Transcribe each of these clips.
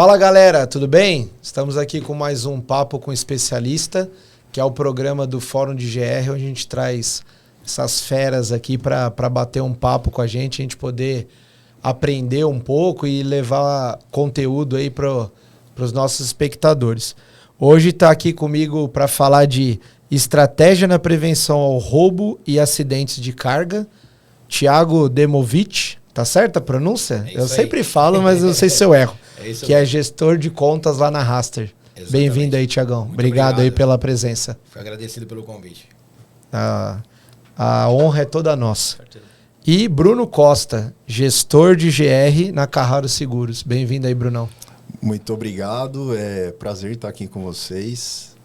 Fala galera, tudo bem? Estamos aqui com mais um Papo com Especialista, que é o programa do Fórum de GR, onde a gente traz essas feras aqui para bater um papo com a gente poder aprender um pouco e levar conteúdo aí para os nossos espectadores. Hoje está aqui comigo para falar de estratégia na prevenção ao roubo e acidentes de carga, Thiago Demovic, tá certa a pronúncia? Eu sempre falo, mas não sei se eu erro. Que é gestor de contas lá na Raster. Bem-vindo aí, Thiagão. Obrigado aí pela presença. Fui agradecido pelo convite. A honra é toda nossa. E Bruno Costa, gestor de GR na Carraro Seguros. Bem-vindo aí, Brunão. Muito obrigado, é prazer estar aqui com vocês.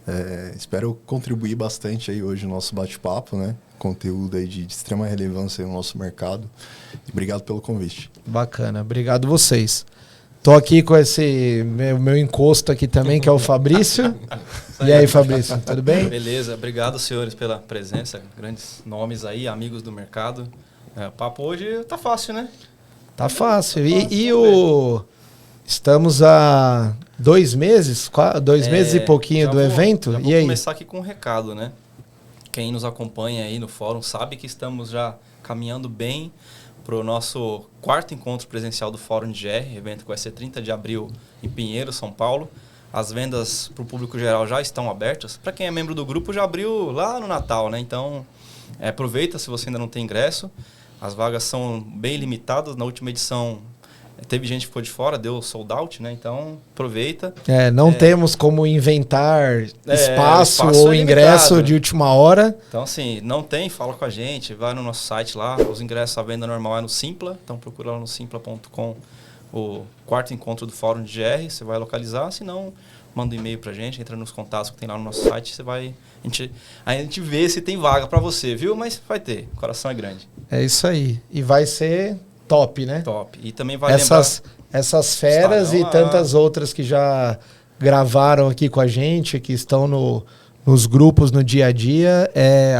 Espero contribuir bastante aí hoje no nosso bate-papo, né? Conteúdo aí de extrema relevância no nosso mercado. Obrigado pelo convite. Bacana, obrigado vocês. Tô aqui com esse meu encosto aqui também, que é o Fabrício. E aí, Fabrício, tudo bem? Beleza, obrigado, senhores, pela presença. Grandes nomes aí, amigos do mercado. O papo hoje tá fácil, né? Tá fácil. Estamos há 2 meses, 2 meses e pouquinho do evento. Já e vou aí? Começar aqui com um recado, né? Quem nos acompanha aí no fórum sabe que estamos já caminhando bem para o nosso 4º encontro presencial do Fórum de GR, evento que vai ser 30 de abril em Pinheiro, São Paulo. As vendas para o público geral já estão abertas. Para quem é membro do grupo, já abriu lá no Natal, né? Então, aproveita se você ainda não tem ingresso. As vagas são bem limitadas. Na última edição, teve gente que ficou de fora, deu sold out, né? Então, aproveita. Não temos como inventar espaço ou ingresso de última hora. Então, assim, não tem, fala com a gente, vai no nosso site lá. Os ingressos à venda normal é no Simpla. Então, procura lá no simpla.com o 4º encontro do Fórum de GR. Você vai localizar, se não, manda um e-mail pra gente, entra nos contatos que tem lá no nosso site. Você vai... A gente vê se tem vaga para você, viu? Mas vai ter, o coração é grande. É isso aí. E vai ser... top, né? Top. E também vai essas feras e tantas outras que já gravaram aqui com a gente, que estão nos grupos no dia a dia,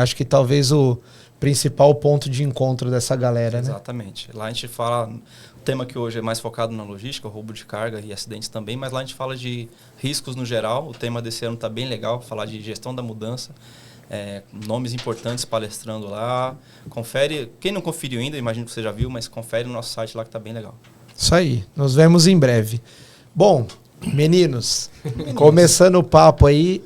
acho que talvez o principal ponto de encontro dessa galera, né? Exatamente. Lá a gente fala, o tema que hoje é mais focado na logística, roubo de carga e acidentes também, mas lá a gente fala de riscos no geral. O tema desse ano está bem legal, falar de gestão da mudança. Nomes importantes palestrando lá. Confere, quem não conferiu ainda, imagino que você já viu, mas confere no nosso site lá que tá bem legal. Isso aí, nos vemos em breve. Bom, meninos, começando o papo aí,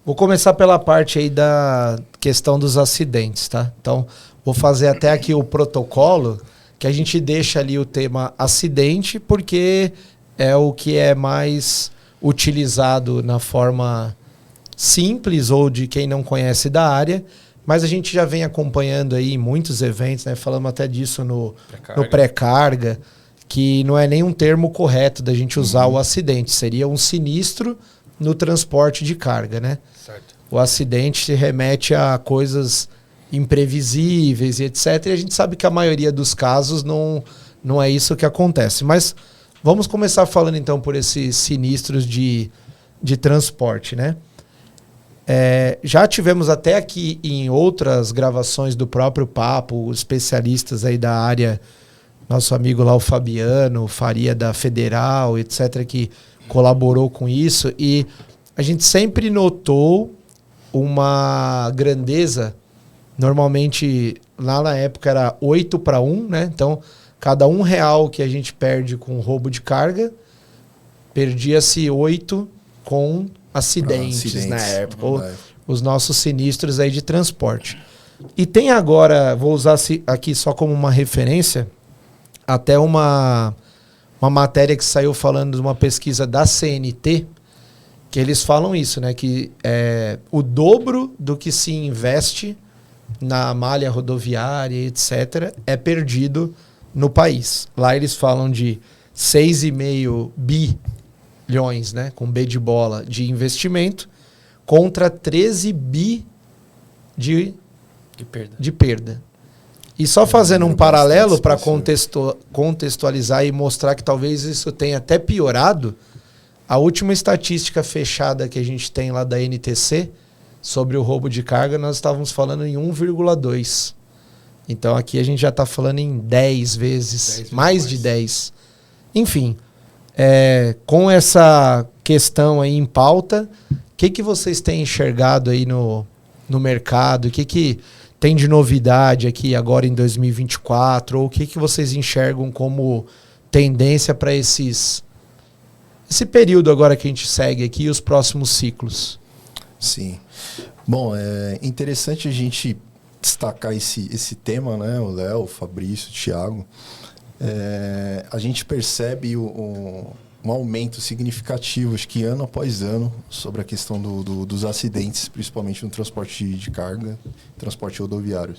vou começar pela parte aí da questão dos acidentes, tá? Então, vou fazer até aqui o protocolo, que a gente deixa ali o tema acidente, porque é o que é mais utilizado na forma simples ou de quem não conhece da área, mas a gente já vem acompanhando aí muitos eventos, né? Falamos até disso no pré-carga, que não é nem um termo correto da gente usar o acidente, seria um sinistro no transporte de carga, né? Certo. O acidente se remete a coisas imprevisíveis e etc. E a gente sabe que a maioria dos casos não é isso que acontece. Mas vamos começar falando então por esses sinistros de transporte, né? Já tivemos até aqui em outras gravações do próprio papo, especialistas aí da área, nosso amigo lá o Fabiano, Faria da Federal, etc., que colaborou com isso, e a gente sempre notou uma grandeza, normalmente lá na época era 8-1, né? Então, cada R$1 que a gente perde com roubo de carga, perdia-se 8 com acidentes na época, ou os nossos sinistros aí de transporte. E tem agora, vou usar aqui só como uma referência, até uma matéria que saiu falando de uma pesquisa da CNT, que eles falam isso, né? Que o dobro do que se investe na malha rodoviária, etc., é perdido no país. Lá eles falam de 6,5 bilhões, né, com B de bola, de investimento, contra 13 bi de perda. E só fazendo um paralelo para contextualizar e mostrar que talvez isso tenha até piorado, a última estatística fechada que a gente tem lá da NTC sobre o roubo de carga, nós estávamos falando em 1,2. Então aqui a gente já está falando em 10 vezes, mais de 10. Enfim, com essa questão aí em pauta, o que vocês têm enxergado aí no mercado? O que tem de novidade aqui agora em 2024? Ou o que vocês enxergam como tendência para esse período agora que a gente segue aqui e os próximos ciclos? Sim. Bom, é interessante a gente destacar esse tema, né? O Léo, o Fabrício, o Thiago. A gente percebe um aumento significativo, acho que ano após ano, sobre a questão dos acidentes, principalmente no transporte de carga, transporte rodoviário.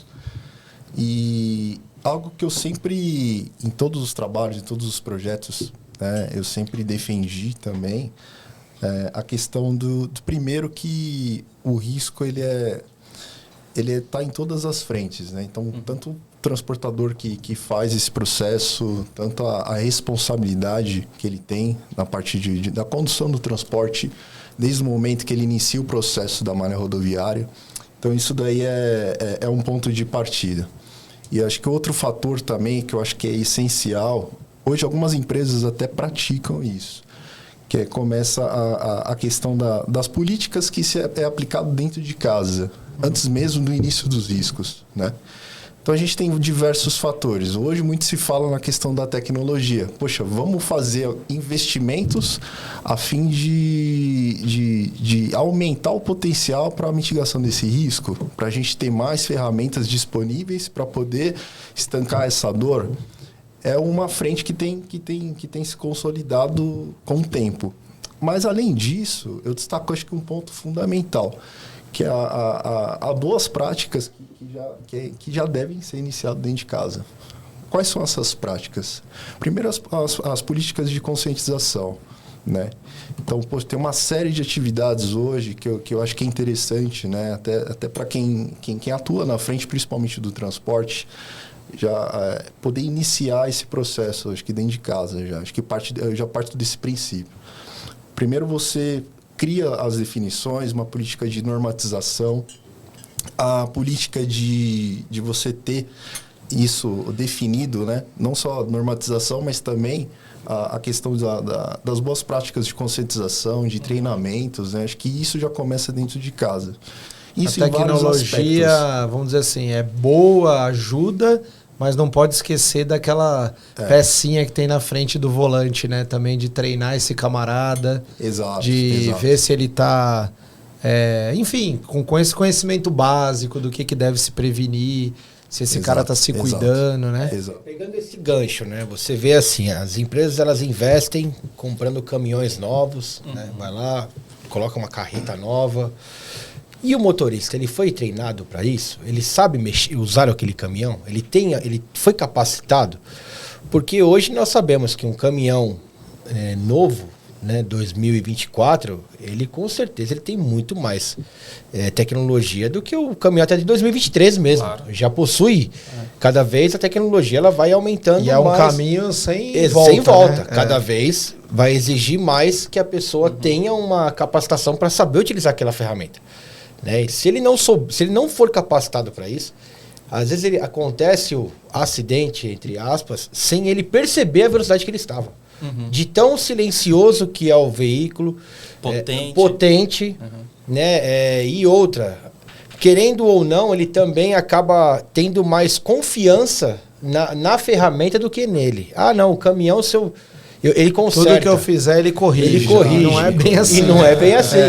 E algo que eu sempre, em todos os trabalhos, em todos os projetos, né, eu sempre defendi também, a questão do primeiro, que o risco ele está em todas as frentes, né? Então, tanto o transportador que faz esse processo, tanto a responsabilidade que ele tem na parte da condução do transporte, desde o momento que ele inicia o processo da malha rodoviária. Então, isso daí é um ponto de partida. E acho que outro fator também, que eu acho que é essencial, hoje algumas empresas até praticam isso, que começa a questão das políticas que é aplicado dentro de casa, antes mesmo do início dos riscos, né? Então, a gente tem diversos fatores. Hoje, muito se fala na questão da tecnologia. Poxa, vamos fazer investimentos a fim de aumentar o potencial para a mitigação desse risco, para a gente ter mais ferramentas disponíveis para poder estancar essa dor. É uma frente que tem se consolidado com o tempo. Mas, além disso, eu destaco, acho que um ponto fundamental, que é a boas práticas que já devem ser iniciadas dentro de casa. Quais são essas práticas? Primeiro, as políticas de conscientização, né? Então, tem uma série de atividades hoje que eu acho que é interessante, né? Até para quem atua na frente, principalmente do transporte, já poder iniciar esse processo, acho que dentro de casa já. Acho que eu já parto desse princípio. Primeiro, você cria as definições, uma política de normatização, a política de você ter isso definido, né? Não só a normatização, mas também a questão das boas práticas de conscientização, de treinamentos, né? Acho que isso já começa dentro de casa. Isso a tecnologia, vamos dizer assim, é boa, ajuda, mas não pode esquecer daquela pecinha que tem na frente do volante, né? Também de treinar esse camarada. Exato. De ver se ele está, enfim, com esse conhecimento básico do que deve se prevenir, se esse cara está se cuidando, né? Exato. Pegando esse gancho, né? Você vê assim, as empresas elas investem comprando caminhões novos, né? Vai lá, coloca uma carreta nova. E o motorista, ele foi treinado para isso? Ele sabe usar aquele caminhão? Ele foi capacitado? Porque hoje nós sabemos que um caminhão novo, né, 2024, ele com certeza ele tem muito mais tecnologia do que o caminhão até de 2023 mesmo. Claro. Já possui. Cada vez a tecnologia ela vai aumentando. E é um mais, caminho sem volta. Sem volta. Né? Cada vez vai exigir mais que a pessoa tenha uma capacitação para saber utilizar aquela ferramenta. Né? Se ele não for capacitado para isso, às vezes acontece o acidente, entre aspas, sem ele perceber a velocidade que ele estava. De tão silencioso que é o veículo, potente, né? E outra, querendo ou não, ele também acaba tendo mais confiança na ferramenta do que nele. Ah, não, o caminhão, ele conserta. Tudo que eu fizer, ele corrige. Ele corrige. Não é bem assim. E não é bem assim.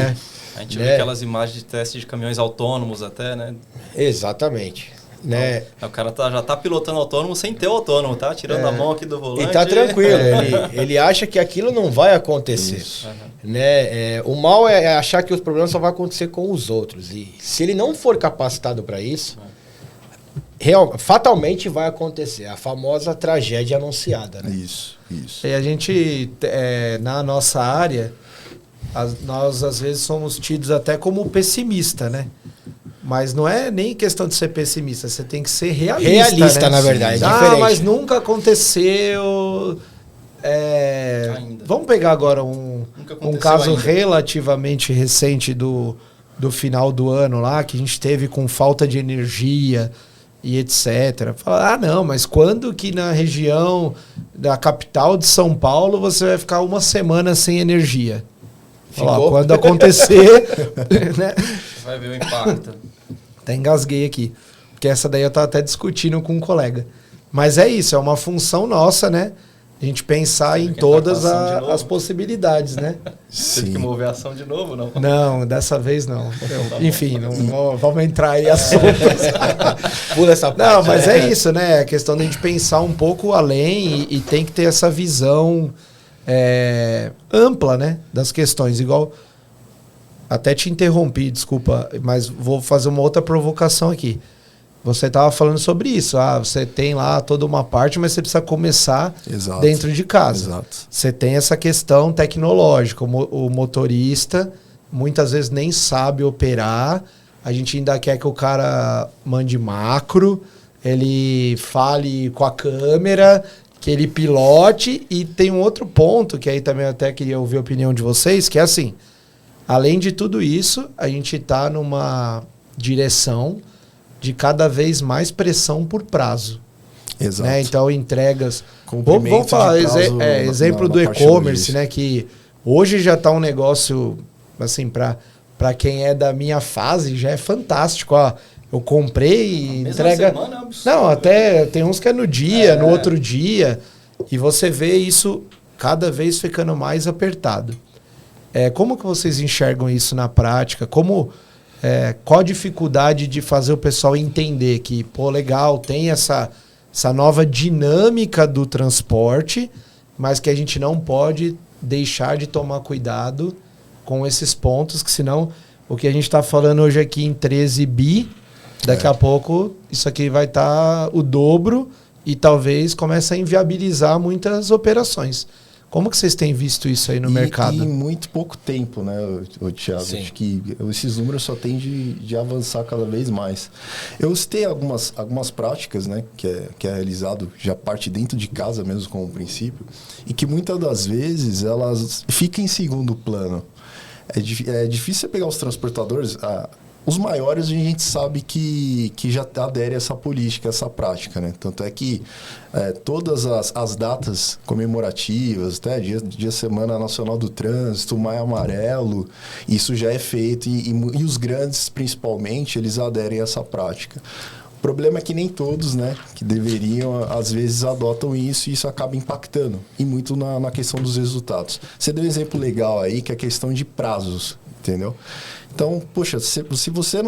A gente vê aquelas imagens de teste de caminhões autônomos até, né? Exatamente. Né? O cara já tá pilotando autônomo sem ter o autônomo, tá? Tirando a mão aqui do volante. E tá tranquilo. Ele acha que aquilo não vai acontecer. Né? O mal é achar que os problemas só vão acontecer com os outros. E se ele não for capacitado para isso, fatalmente vai acontecer. A famosa tragédia anunciada. Né? Isso. E a gente, na nossa área, nós às vezes somos tidos até como pessimista, né? Mas não é nem questão de ser pessimista, você tem que ser realista. Realista, né? Na verdade. Mas nunca aconteceu. Vamos pegar agora um caso relativamente recente do final do ano lá, que a gente teve com falta de energia e etc. Fala, não, mas quando que na região da capital de São Paulo você vai ficar uma semana sem energia? Fala, quando acontecer, né? Você vai ver o impacto. Até engasguei aqui, porque essa daí eu estava até discutindo com um colega. Mas é isso, é uma função nossa, né? A gente pensar em todas as possibilidades, né? Você tem que mover a ação de novo, não? Não, dessa vez não. Enfim, não vamos entrar aí assuntos. Pula essa parte. Não, mas é isso, né? A questão de a gente pensar um pouco além e tem que ter essa visão ampla, né? Das questões. Igual, até te interrompi, desculpa, mas vou fazer uma outra provocação aqui. Você estava falando sobre isso. Você tem lá toda uma parte, mas você precisa começar dentro de casa. Exato. Você tem essa questão tecnológica. O motorista muitas vezes nem sabe operar. A gente ainda quer que o cara mande macro, ele fale com a câmera, que ele pilote. E tem um outro ponto, que aí também eu até queria ouvir a opinião de vocês, que é assim, além de tudo isso, a gente está numa direção de cada vez mais pressão por prazo. Exato. Né? Então, entregas... Vamos falar, exemplo do e-commerce, né? Que hoje já está um negócio, assim, para quem é da minha fase, já é fantástico. Ó, eu comprei e entrega... Semana é um absurdo. Não, até tem uns que é no dia, no outro dia. E você vê isso cada vez ficando mais apertado. Como que vocês enxergam isso na prática? Qual a dificuldade de fazer o pessoal entender que, legal, tem essa nova dinâmica do transporte, mas que a gente não pode deixar de tomar cuidado com esses pontos, que senão o que a gente está falando hoje aqui em 13 bi, daqui a pouco isso aqui vai estar o dobro e talvez comece a inviabilizar muitas operações. Como que vocês têm visto isso aí no mercado? E em muito pouco tempo, né, Thiago? Sim. Acho que esses números só tendem de avançar cada vez mais. Eu citei algumas práticas, né, que é realizado, já parte dentro de casa mesmo como princípio, e que muitas das vezes elas ficam em segundo plano. É difícil você pegar os transportadores... Os maiores a gente sabe que já adere a essa política, essa prática, né? Tanto é que todas as datas comemorativas, até dia Semana Nacional do Trânsito, Maio Amarelo, isso já é feito e os grandes, principalmente, eles aderem a essa prática. O problema é que nem todos, né, que deveriam, às vezes adotam isso e isso acaba impactando, e muito na questão dos resultados. Você deu um exemplo legal aí, que é a questão de prazos, entendeu? Então, poxa, se você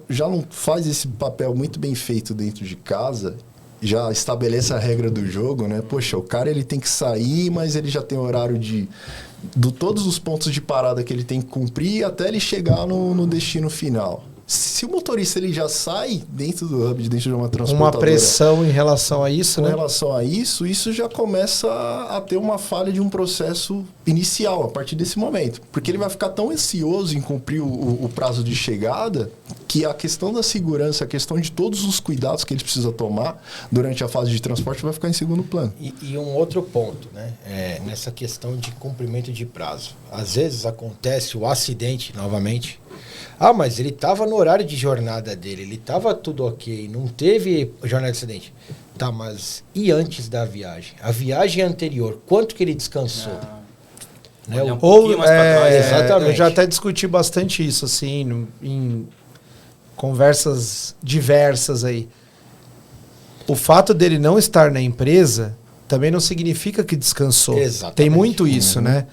já não faz esse papel muito bem feito dentro de casa, já estabelece a regra do jogo, né? Poxa, o cara ele tem que sair, mas ele já tem horário de todos os pontos de parada que ele tem que cumprir até ele chegar no destino final. Se o motorista ele já sai dentro do hub, dentro de uma transportadora... Uma pressão em relação a isso, né? Com relação a isso já começa a ter uma falha de um processo inicial, a partir desse momento. Porque ele vai ficar tão ansioso em cumprir o prazo de chegada, que a questão da segurança, a questão de todos os cuidados que ele precisa tomar durante a fase de transporte vai ficar em segundo plano. E um outro ponto, né? Nessa questão de cumprimento de prazo. Às vezes acontece o acidente, novamente... mas ele estava no horário de jornada dele, ele estava tudo ok, não teve jornada de acidente. Tá, mas e antes da viagem? A viagem anterior, quanto que ele descansou? Né? Um pouquinho mais pra trás. Exatamente. Eu já até discuti bastante isso, assim, em conversas diversas aí. O fato dele não estar na empresa também não significa que descansou. Exatamente. Tem muito isso, né?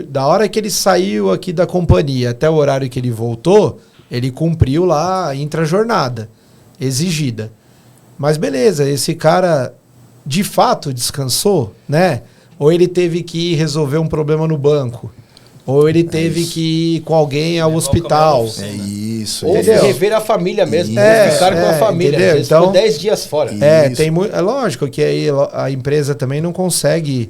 Da hora que ele saiu aqui da companhia até o horário que ele voltou, ele cumpriu lá a intrajornada exigida. Mas beleza, esse cara de fato descansou, né? Ou ele teve que resolver um problema no banco, ou ele teve que ir com alguém ao hospital. É isso. Ou rever a família mesmo, ficar com a família. Às vezes então, ficou 10 dias fora. É lógico que aí a empresa também não consegue...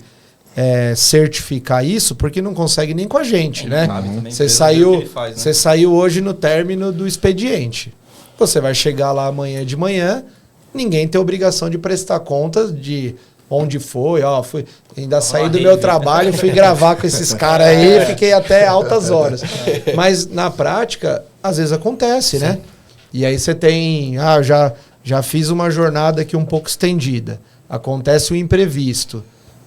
certificar isso, porque não consegue nem com a gente, né? Você saiu hoje no término do expediente. Você vai chegar lá amanhã de manhã, ninguém tem obrigação de prestar contas de onde foi, ainda saí do meu trabalho, fui gravar com esses caras aí, fiquei até altas horas. Mas na prática, às vezes acontece, né? E aí você tem, já fiz uma jornada aqui um pouco estendida, acontece o imprevisto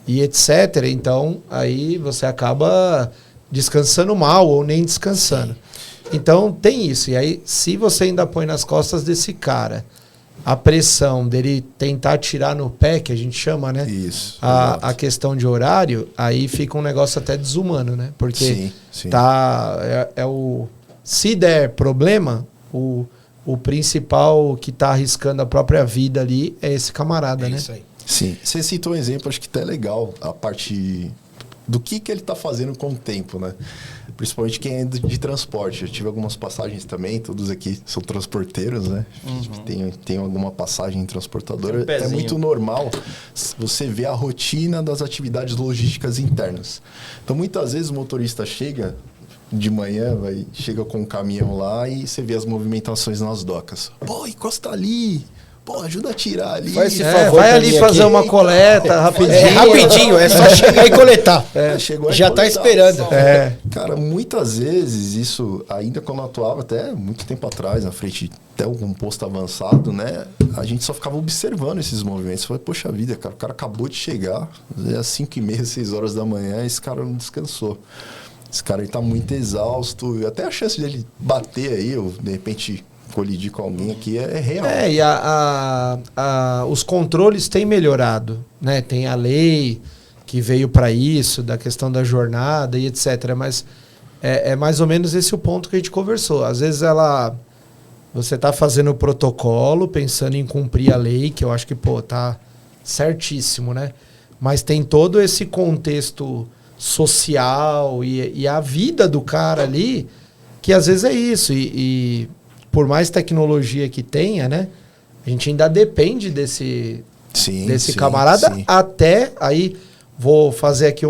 e etc. Então, aí você acaba descansando mal ou nem descansando. Então, tem isso. E aí, se você ainda põe nas costas desse cara a pressão dele tentar tirar no pé, que a gente chama, né? Isso. A questão de horário, aí fica um negócio até desumano, né? Porque sim. se der problema, o principal que tá arriscando a própria vida ali é esse camarada, né? Isso aí. Sim. Você citou um exemplo, acho que até legal, a parte do que ele está fazendo com o tempo, né? Principalmente quem é de transporte. Eu tive algumas passagens também, todos aqui são transporteiros, né? Tem alguma passagem em transportadora. É muito normal você ver a rotina das atividades logísticas internas. Então, muitas vezes o motorista chega de manhã, chega com um caminhão lá e você vê as movimentações nas docas. Pô, encosta ali! Pô, ajuda a tirar ali. Faz esse favor, vai ali fazer uma coleta rapidinho. Rapidinho, é só chegar e coletar. Chegou Já tá esperando. Cara, muitas vezes isso, ainda quando eu atuava, até muito tempo atrás, na frente até um posto avançado, né? A gente só ficava observando esses movimentos. Falei, poxa vida, cara, o cara acabou de chegar, às 5h30, 6 horas da manhã, esse cara não descansou. Esse cara ele tá muito exausto. Até a chance dele bater aí, ou de repente colidir com alguém aqui é real. E os controles têm melhorado, né? Tem a lei que veio para isso, da questão da jornada e etc. Mas é mais ou menos esse o ponto que a gente conversou. Às vezes você tá fazendo o protocolo, pensando em cumprir a lei, que eu acho que, tá certíssimo, né? Mas tem todo esse contexto social e a vida do cara ali, que às vezes é isso. E por mais tecnologia que tenha, né? A gente ainda depende desse camarada. Sim. Até aí, vou fazer aqui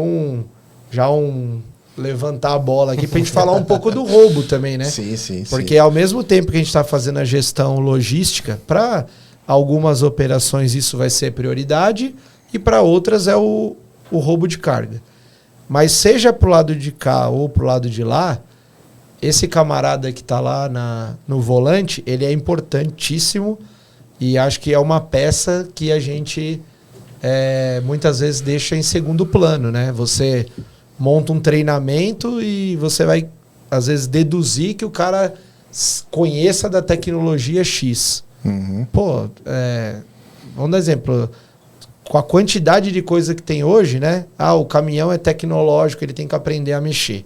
levantar a bola aqui pra gente falar um pouco do roubo também, né? Sim. Porque ao mesmo tempo que a gente está fazendo a gestão logística, para algumas operações isso vai ser prioridade e para outras é o roubo de carga. Mas seja pro lado de cá ou pro lado de lá, esse camarada que está lá no volante, ele é importantíssimo e acho que é uma peça que a gente muitas vezes deixa em segundo plano, né? Você monta um treinamento e você vai, às vezes, deduzir que o cara conheça da tecnologia X. Uhum. Vamos dar exemplo. Com a quantidade de coisa que tem hoje, né? O caminhão é tecnológico, ele tem que aprender a mexer.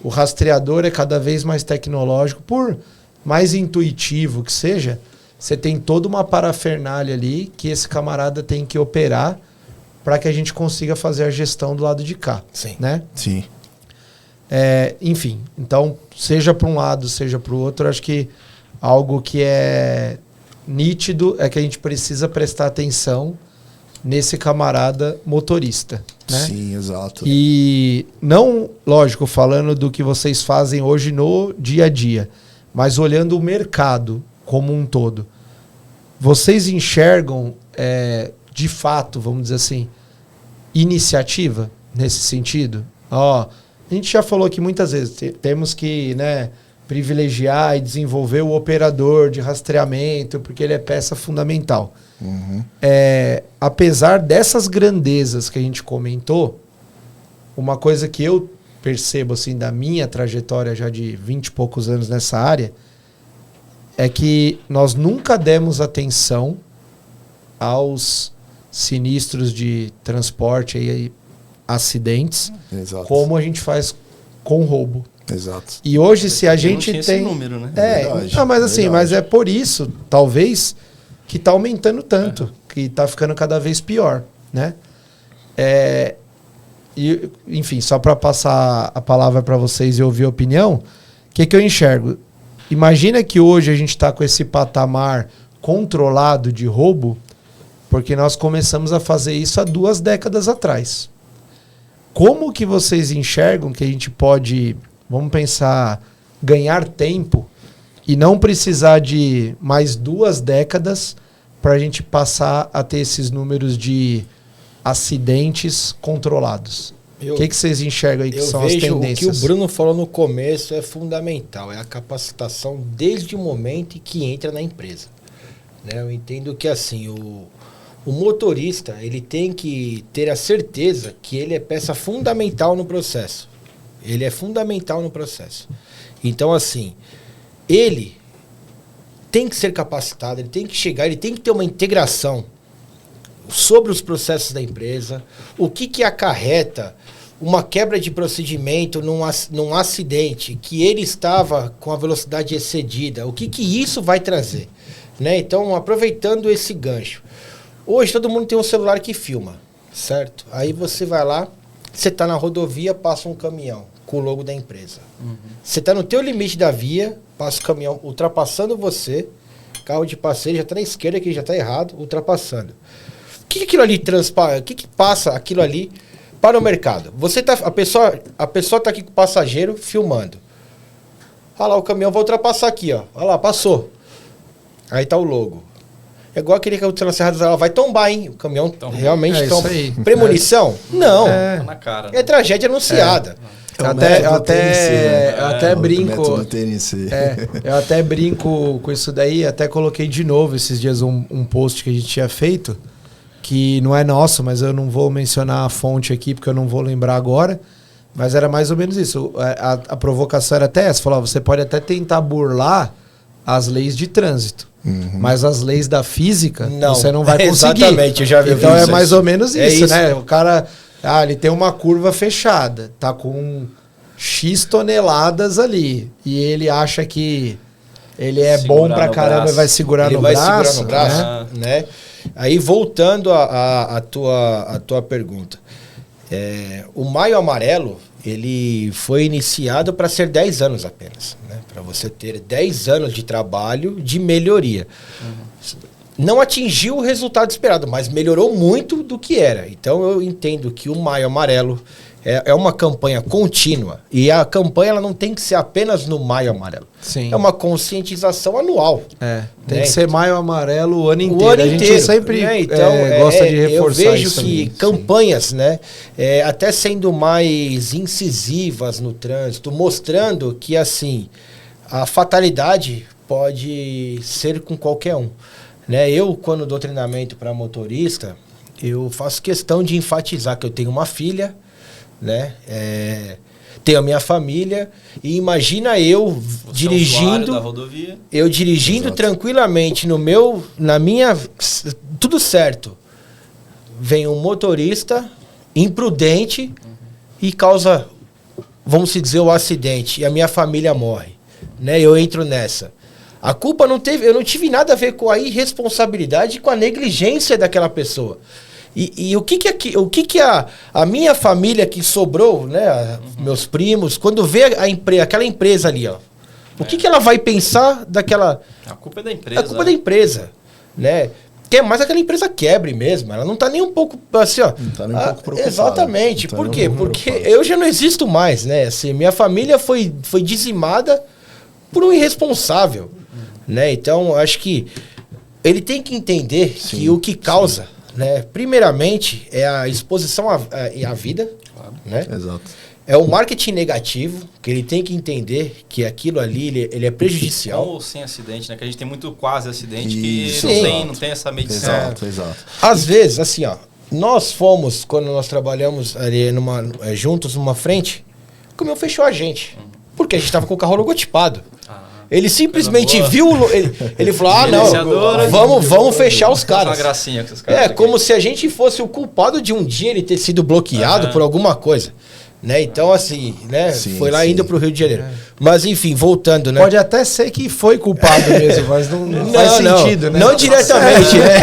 O rastreador é cada vez mais tecnológico. Por mais intuitivo que seja, você tem toda uma parafernália ali que esse camarada tem que operar para que a gente consiga fazer a gestão do lado de cá. Sim. Né? Sim. Enfim, então, seja para um lado, seja para o outro, acho que algo que é nítido é que a gente precisa prestar atenção nesse camarada motorista, né? Sim, exato. E não, lógico, falando do que vocês fazem hoje no dia a dia, mas olhando o mercado como um todo. Vocês enxergam, de fato, vamos dizer assim, iniciativa nesse sentido? A gente já falou aqui muitas vezes, temos que, né, privilegiar e desenvolver o operador de rastreamento, porque ele é peça fundamental. Uhum. Apesar dessas grandezas que a gente comentou, uma coisa que eu percebo assim, da minha trajetória já de 20 e poucos anos nessa área é que nós nunca demos atenção aos sinistros de transporte e acidentes. Exato. Como a gente faz com roubo. Exato. E hoje, se a gente não tinha tem... esse número, né? Mas assim, mas é por isso, talvez, que está aumentando tanto, que está ficando cada vez pior, né? E, enfim, só para passar a palavra para vocês e ouvir a opinião, o que eu enxergo? Imagina que hoje a gente está com esse patamar controlado de roubo, porque nós começamos a fazer isso há 2 décadas atrás. Como que vocês enxergam que a gente pode, vamos pensar, ganhar tempo e não precisar de mais 2 décadas para a gente passar a ter esses números de acidentes controlados? O que vocês enxergam aí que são as tendências? O que o Bruno falou no começo é fundamental, é a capacitação desde o momento em que entra na empresa. Né? Eu entendo que assim, o motorista ele tem que ter a certeza que ele é peça fundamental no processo. Ele é fundamental no processo. Então, assim, ele tem que ser capacitado, ele tem que chegar, ele tem que ter uma integração sobre os processos da empresa, o que acarreta uma quebra de procedimento num acidente que ele estava com a velocidade excedida, o que isso vai trazer, né? Então, aproveitando esse gancho, hoje todo mundo tem um celular que filma, certo? Aí você vai lá, você está na rodovia, passa um caminhão com o logo da empresa. Você está no teu limite da via, passa o caminhão ultrapassando você, carro de passeio já está na esquerda, que já está errado, ultrapassando. O que aquilo ali o que passa aquilo ali para o mercado? A pessoa está aqui com o passageiro filmando. Olha lá, o caminhão vai ultrapassar aqui, ó. Olha lá, passou. Aí tá o logo. É igual aquele que a Serra vai tombar, hein? O caminhão realmente tomba. Premonição? Não. Tá na cara, né? É tragédia anunciada. Eu até brinco. Eu até brinco com isso daí, até coloquei de novo esses dias um post que a gente tinha feito, que não é nosso, mas eu não vou mencionar a fonte aqui, porque eu não vou lembrar agora, mas era mais ou menos isso. A provocação era até essa, falou, você pode até tentar burlar as leis de trânsito, mas as leis da física você não vai conseguir. Exatamente, eu já vi então isso. É mais ou menos isso, isso, né? O cara, ele tem uma curva fechada, tá com X toneladas ali, e ele acha que ele é bom pra caramba e vai segurar no braço. Né? Aí, voltando à tua pergunta. O Maio Amarelo, ele foi iniciado para ser 10 anos apenas. Né? Para você ter 10 anos de trabalho de melhoria. Não atingiu o resultado esperado, mas melhorou muito do que era. Então, eu entendo que o Maio Amarelo é uma campanha contínua. E a campanha ela não tem que ser apenas no Maio Amarelo. Sim. É uma conscientização anual. Tem que ser Maio Amarelo o ano inteiro. A gente sempre gosta de reforçar isso. Eu vejo que campanhas, né, até sendo mais incisivas no trânsito, mostrando que assim, a fatalidade pode ser com qualquer um. Né? Eu, quando dou treinamento para motorista, eu faço questão de enfatizar que eu tenho uma filha, né? Tenho a minha família, e imagina eu dirigindo da rodovia. Eu dirigindo tranquilamente na minha, tudo certo, vem um motorista imprudente e causa, vamos dizer, o acidente, e a minha família morre, né? Eu entro nessa. A culpa eu não tive nada a ver com a irresponsabilidade e com a negligência daquela pessoa. E o que a minha família que sobrou, né, meus primos, quando vê aquela empresa ali, ó, o que ela vai pensar daquela... A culpa é da empresa. A culpa é da empresa, né? Quer mais aquela empresa quebre mesmo. Ela não tá nem um pouco assim, ó. Não tá nem um pouco preocupada. Exatamente. Por quê? Porque eu já não existo mais, né? Assim, minha família foi dizimada por um irresponsável, né? Então, acho que ele tem que entender que o que causa... Né? Primeiramente, é a exposição à vida, né? Exato. É o marketing negativo, que ele tem que entender que aquilo ali ele é prejudicial. Ou sem acidente, né? Que a gente tem muito quase acidente Isso, que não tem essa medição. Exato. Às vezes, assim, ó, nós fomos, quando nós trabalhamos ali juntos numa frente, o caminhão fechou a gente. Porque a gente estava com o carro logotipado. Ele simplesmente viu, ele falou, não, vamos fechar os caras. Uma gracinha com esses caras. Como se a gente fosse o culpado de um dia ele ter sido bloqueado por alguma coisa. Né? Então, assim, né? Foi lá indo pro Rio de Janeiro. Mas, enfim, voltando, né? Pode até ser que foi culpado mesmo, mas não faz sentido, né? Não diretamente, né?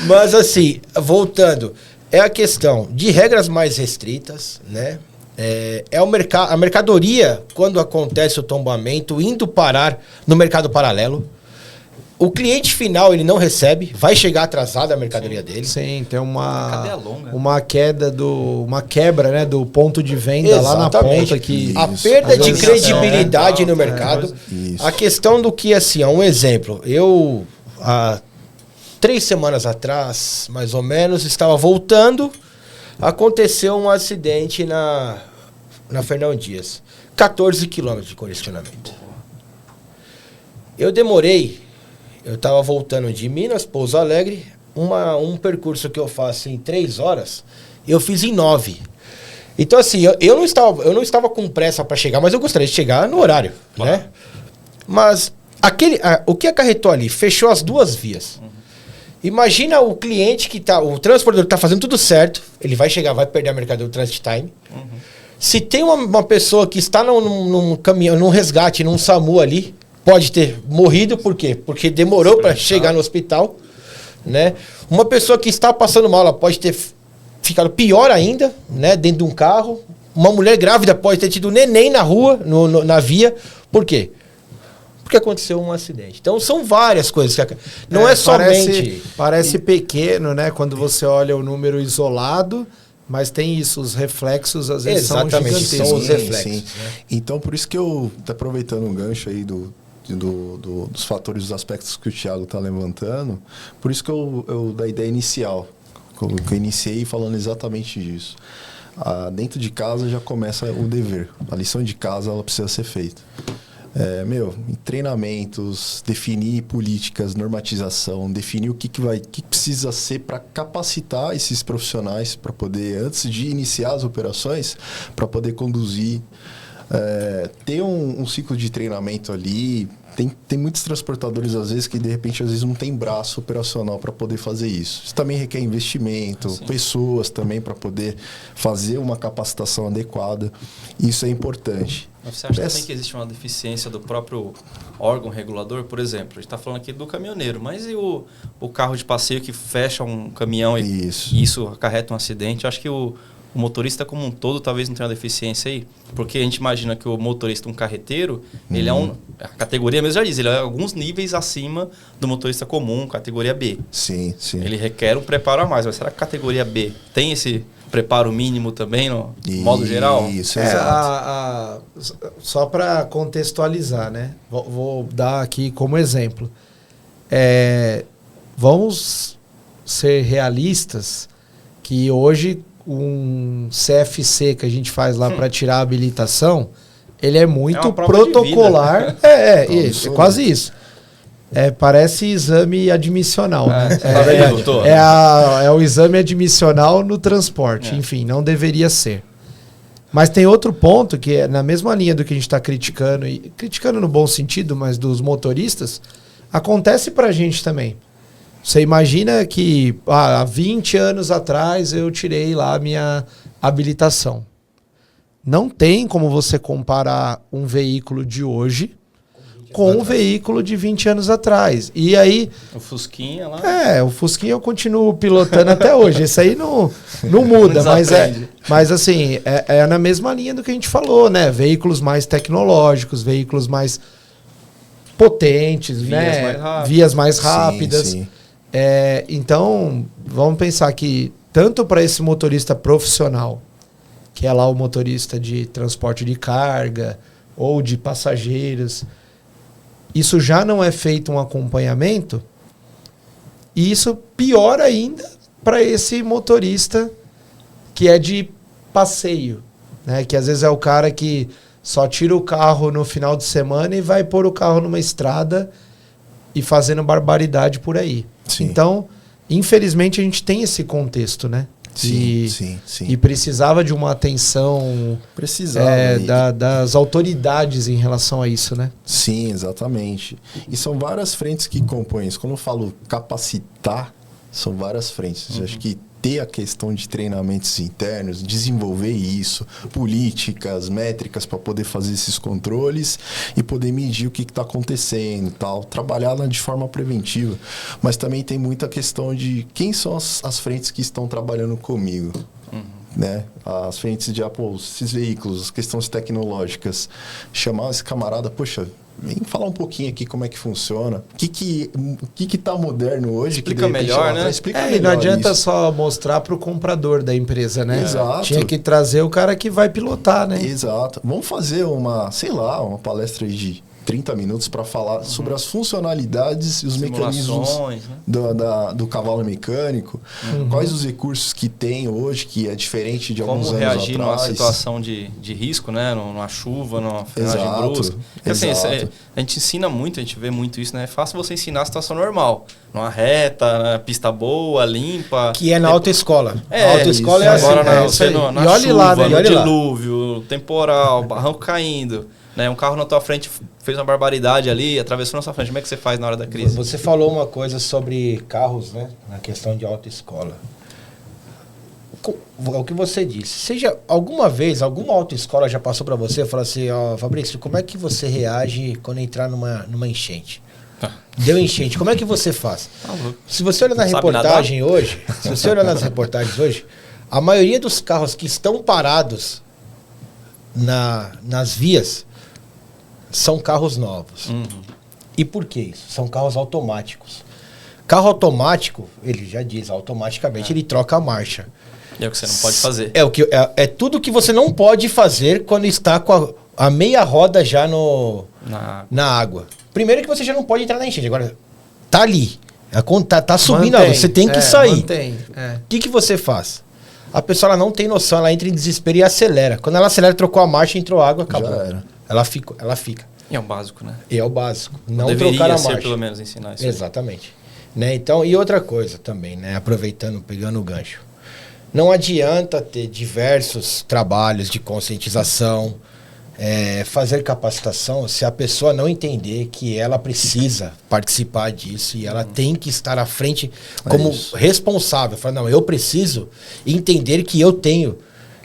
Mas, assim, voltando, é a questão de regras mais restritas, né? A mercadoria, quando acontece o tombamento, indo parar no mercado paralelo. O cliente final, ele não recebe, vai chegar atrasado a mercadoria dele. Sim, tem uma quebra, né, do ponto de venda lá na ponta. Que a perda de credibilidade no mercado. A questão do que, assim, um exemplo. Eu, há 3 semanas atrás, mais ou menos, estava voltando Aconteceu um acidente na Fernão Dias. 14 quilômetros de congestionamento. Eu estava voltando de Minas, Pouso Alegre, um percurso que eu faço em 3 horas, eu fiz em 9. Então, assim, eu não estava com pressa para chegar, mas eu gostaria de chegar no horário, né? Mas o que acarretou ali? Fechou as 2 vias. Imagina o cliente o transportador está fazendo tudo certo, ele vai chegar, vai perder a mercadoria do transit time. Se tem uma pessoa que está num caminhão, num resgate, num SAMU ali, pode ter morrido, por quê? Porque demorou para chegar no hospital, né? Uma pessoa que está passando mal, ela pode ter ficado pior ainda, né? Dentro de um carro. Uma mulher grávida pode ter tido neném na rua, na via. Por quê? Porque aconteceu um acidente. Então, são várias coisas. Não é somente... Parece pequeno, né? Quando você olha o número isolado, mas tem isso, os reflexos às vezes são gigantescos. São os reflexos. Né? Então, por isso que eu, aproveitando um gancho aí dos fatores, dos aspectos que o Thiago está levantando, por isso que eu da ideia inicial, que eu iniciei falando exatamente disso. Dentro de casa já começa o dever. A lição de casa ela precisa ser feita. Em treinamentos, definir políticas, normatização, definir o que precisa ser para capacitar esses profissionais para poder, antes de iniciar as operações, para poder conduzir. Ter um ciclo de treinamento ali. Tem muitos transportadores, às vezes, que de repente não tem braço operacional para poder fazer isso. Isso também requer investimento, pessoas também para poder fazer uma capacitação adequada. Isso é importante. Você acha também que existe uma deficiência do próprio órgão regulador? Por exemplo, a gente está falando aqui do caminhoneiro, mas e o carro de passeio que fecha um caminhão e isso acarreta um acidente? Eu acho que o motorista como um todo talvez não tenha uma deficiência aí, porque a gente imagina que o motorista, um carreteiro, ele é a categoria mesmo já diz, ele é alguns níveis acima do motorista comum, categoria B. Sim. Ele requer um preparo a mais, mas será que a categoria B tem esse preparo mínimo também, no modo geral? Isso, exato. Só para contextualizar, né? Vou dar aqui como exemplo. Vamos ser realistas que hoje um CFC que a gente faz lá para tirar a habilitação, ele é muito protocolar. Isso, é quase isso. Parece exame admissional, né? É o exame admissional no transporte. Enfim, não deveria ser. Mas tem outro ponto que é na mesma linha do que a gente está criticando, e criticando no bom sentido, mas dos motoristas, acontece para a gente também. Você imagina que há 20 anos atrás eu tirei lá a minha habilitação. Não tem como você comparar um veículo de hoje com um veículo de 20 anos atrás. E aí... O Fusquinha lá... o Fusquinha eu continuo pilotando até hoje. Isso aí não muda, mas assim, é na mesma linha do que a gente falou, né? Veículos mais tecnológicos, veículos mais potentes, vias mais rápidas. Sim. Então, vamos pensar que tanto para esse motorista profissional, que é lá o motorista de transporte de carga ou de passageiros, isso já não é feito um acompanhamento, e isso pior ainda para esse motorista que é de passeio, né? Que às vezes é o cara que só tira o carro no final de semana e vai pôr o carro numa estrada e fazendo barbaridade por aí. Sim. Então, infelizmente, a gente tem esse contexto, né? Sim. E precisava de uma atenção das autoridades em relação a isso, né? Sim, exatamente. E são várias frentes que compõem isso. Quando eu falo capacitar, são várias frentes. Eu acho que ter a questão de treinamentos internos, desenvolver isso, políticas, métricas para poder fazer esses controles e poder medir o que está acontecendo, tal, trabalhar de forma preventiva. Mas também tem muita questão de quem são as frentes que estão trabalhando comigo. Né? As frentes de esses veículos, as questões tecnológicas. Chamar esse camarada, poxa, vem falar um pouquinho aqui como é que funciona. O que tá moderno hoje? Explica melhor, né? E não adianta só mostrar para o comprador da empresa, né? Exato. Tinha que trazer o cara que vai pilotar, né? Exato. Vamos fazer uma palestra de 30 minutos para falar sobre as funcionalidades e os mecanismos Simulações, né? do cavalo mecânico. Quais os recursos que tem hoje, que é diferente de alguns Como anos reagir numa atrás. situação de risco, né? Numa chuva, numa frenagem Exato, brusca. Porque, assim, exato. a gente ensina muito, a gente vê muito isso, né? É fácil você ensinar a situação normal. Numa reta, na pista boa, limpa. Que é na autoescola. É, A autoescola é isso. assim. Agora é na, isso você aí. na E olhe chuva, lá, né? no Olhe lá. dilúvio, temporal, barranco caindo, né? Um carro na tua frente fez uma barbaridade ali, atravessou na sua frente. Como é que você faz na hora da crise? Você falou uma coisa sobre carros, né? Na questão de autoescola. O que você disse. Seja alguma vez, alguma autoescola já passou para você e falou assim, ó, Fabrício, como é que você reage quando entrar numa enchente? Deu enchente, como é que você faz? Tá louco. Se você olha na Sabe reportagem hoje, se você olhar nas reportagens hoje, a maioria dos carros que estão parados nas vias são carros novos. E por que isso? São carros automáticos. Carro automático, ele já diz, automaticamente ele troca a marcha. E é o que você não pode fazer. É tudo que você não pode fazer quando está com a meia roda já na água. Primeiro que você já não pode entrar na enchente. Agora, tá ali. Tá subindo a água. Você tem que sair. Mantém, O que você faz? A pessoa ela não tem noção, ela entra em desespero e acelera. Quando ela acelera, trocou a marcha, entrou água, acabou. Já era. Ela fica. E é o básico, né? E é o básico. Não Deveria trocar a ser, marcha. pelo menos, ensinar isso. aí. Exatamente. Né? Então, e outra coisa também, né? Aproveitando, pegando o gancho. Não adianta ter diversos trabalhos de conscientização, fazer capacitação, se a pessoa não entender que ela precisa participar disso e ela tem que estar à frente como responsável. Falar, não, eu preciso entender que eu tenho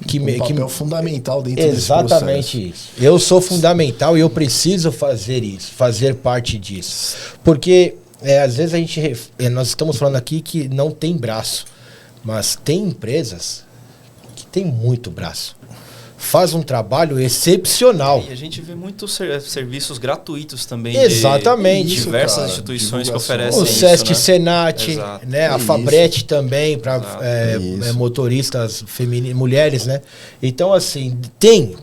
que papel fundamental dentro desse processo. exatamente isso. Eu sou fundamental e eu preciso fazer isso, fazer parte disso. Porque às vezes nós estamos falando aqui que não tem braço, mas tem empresas que tem muito braço. Faz um trabalho excepcional. E a gente vê muitos serviços gratuitos também. Exatamente. De diversas Cara, instituições que divulgação. oferecem O isso, Sesc né? Senat, Exato. né? A Isso. Fabrete também, para Isso. motoristas femininas, mulheres, né? Então, assim, tem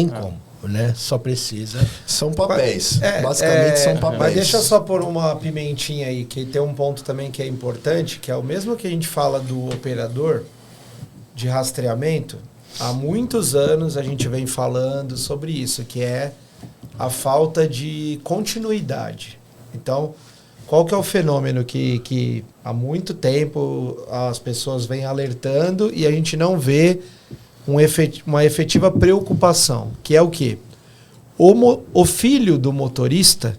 como, né? Só precisa. São papéis. Basicamente são papéis. Mas deixa eu só pôr uma pimentinha aí, que tem um ponto também que é importante, que é o mesmo que a gente fala do operador de rastreamento. Há muitos anos a gente vem falando sobre isso, que é a falta de continuidade. Então, qual que é o fenômeno que há muito tempo as pessoas vêm alertando e a gente não vê uma efetiva preocupação, que é o quê? O filho do motorista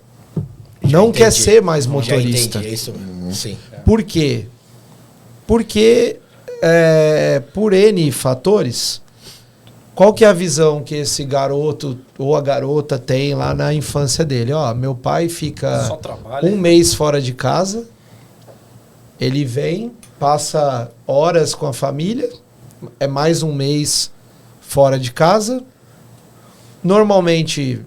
não quer ser mais motorista. Já entendi, é isso mesmo. Sim. Por quê? Porque, por N fatores, qual que é a visão que esse garoto ou a garota tem lá na infância dele? Ó, meu pai fica Só trabalha. um mês fora de casa, ele vem, passa horas com a família, é mais um mês fora de casa. Normalmente,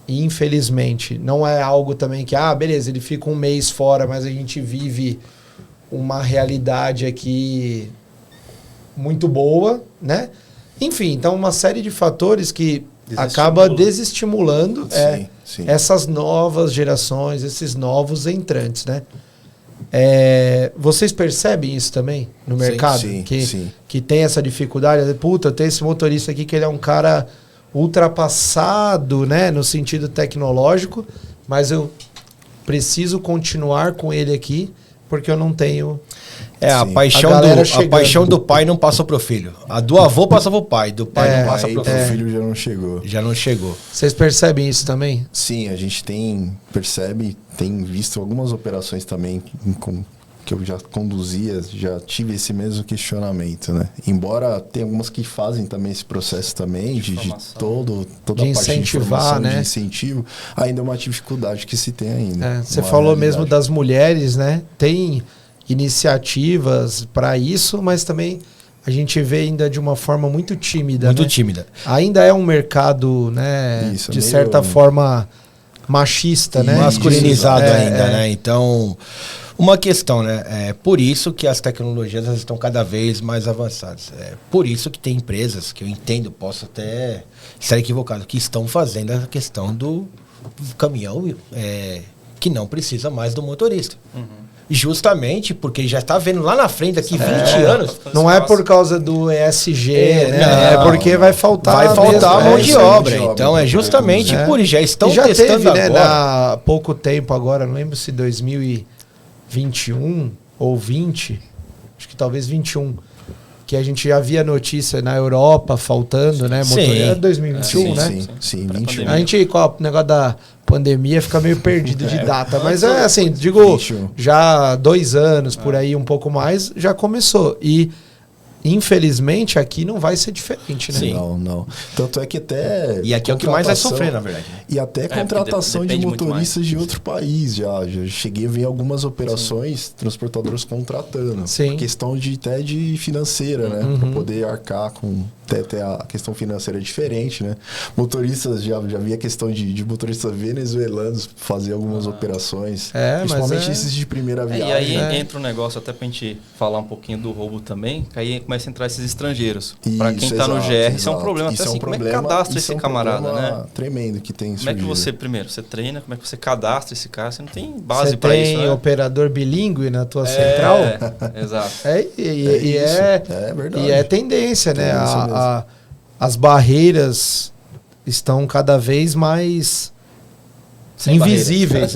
e infelizmente, não é algo também que, beleza, ele fica um mês fora, mas a gente vive uma realidade aqui muito boa, né? Enfim, então uma série de fatores que acaba desestimulando Sim. essas novas gerações, esses novos entrantes, né? Vocês percebem isso também no mercado? sim, que, sim. que tem essa dificuldade? Puta, tem esse motorista aqui que ele é um cara ultrapassado, né? No sentido tecnológico, mas eu preciso continuar com ele aqui porque eu não tenho... A Sim. paixão do pai não passou pro filho. A do avô passou pro pai, do pai não passa Aí pro o filho. filho já não chegou. Já não chegou. Vocês percebem isso também? Sim, a gente tem visto algumas operações também que eu já conduzia, já tive esse mesmo questionamento, né? Embora tenha algumas que fazem também esse processo também, de toda De a parte de incentivar, informação, né? de incentivo, ainda é uma dificuldade que se tem ainda. Você Uma falou realidade. mesmo das mulheres, né? Tem iniciativas para isso, mas também a gente vê ainda de uma forma muito tímida. Muito né? tímida. Ainda é um mercado, né? Isso, de meio- certa forma machista, né? Masculinizado Disso. ainda, né? Então, uma questão, né? É por isso que as tecnologias elas estão cada vez mais avançadas. É por isso que tem empresas que eu entendo, posso até estar equivocado, que estão fazendo a questão do caminhão que não precisa mais do motorista. Justamente porque já está vendo lá na frente, daqui 20 anos... Não é por causa do ESG, né? Não, é porque vai faltar mão de obra. de obra. Então, é justamente por isso. Já estão e já testando teve, né, agora. há pouco tempo agora, não lembro se 2021 ou 20, acho que talvez 21, que a gente já via notícia na Europa faltando, né? Motorista 2021, né? Sim, 21. A gente, com o negócio da pandemia, fica meio perdido de data. Mas é assim, digo, 21. já 2 anos, por aí, um pouco mais, já começou. E, infelizmente, aqui não vai ser diferente, né? Sim. Não. Tanto é que até... E aqui é o que mais vai contratação- sofrer, na verdade. E até contratação de depende muito motoristas de outro país já cheguei a ver algumas operações, transportadores contratando. Sim. Questão até de financeira, né? Para poder arcar com... Até a questão financeira é diferente, né? Motoristas, já vi a questão de motoristas venezuelanos fazer algumas operações. Principalmente esses de primeira viagem. E aí né? entra um negócio, até pra gente falar um pouquinho do roubo também, que aí começa a entrar esses estrangeiros. Isso, Pra quem tá no exato, GR, isso é um exato. problema. Isso Até é um assim, como é que problema- cadastra isso esse é um camarada, problema né? tremendo que tem Como é que surgido. você, primeiro, você treina, como é que você cadastra esse cara? Você não tem base Você pra tem isso, né? operador bilíngue na tua central? Exato. É verdade. E é tendência, né? Tendência mesmo. As barreiras estão cada vez mais Sem invisíveis.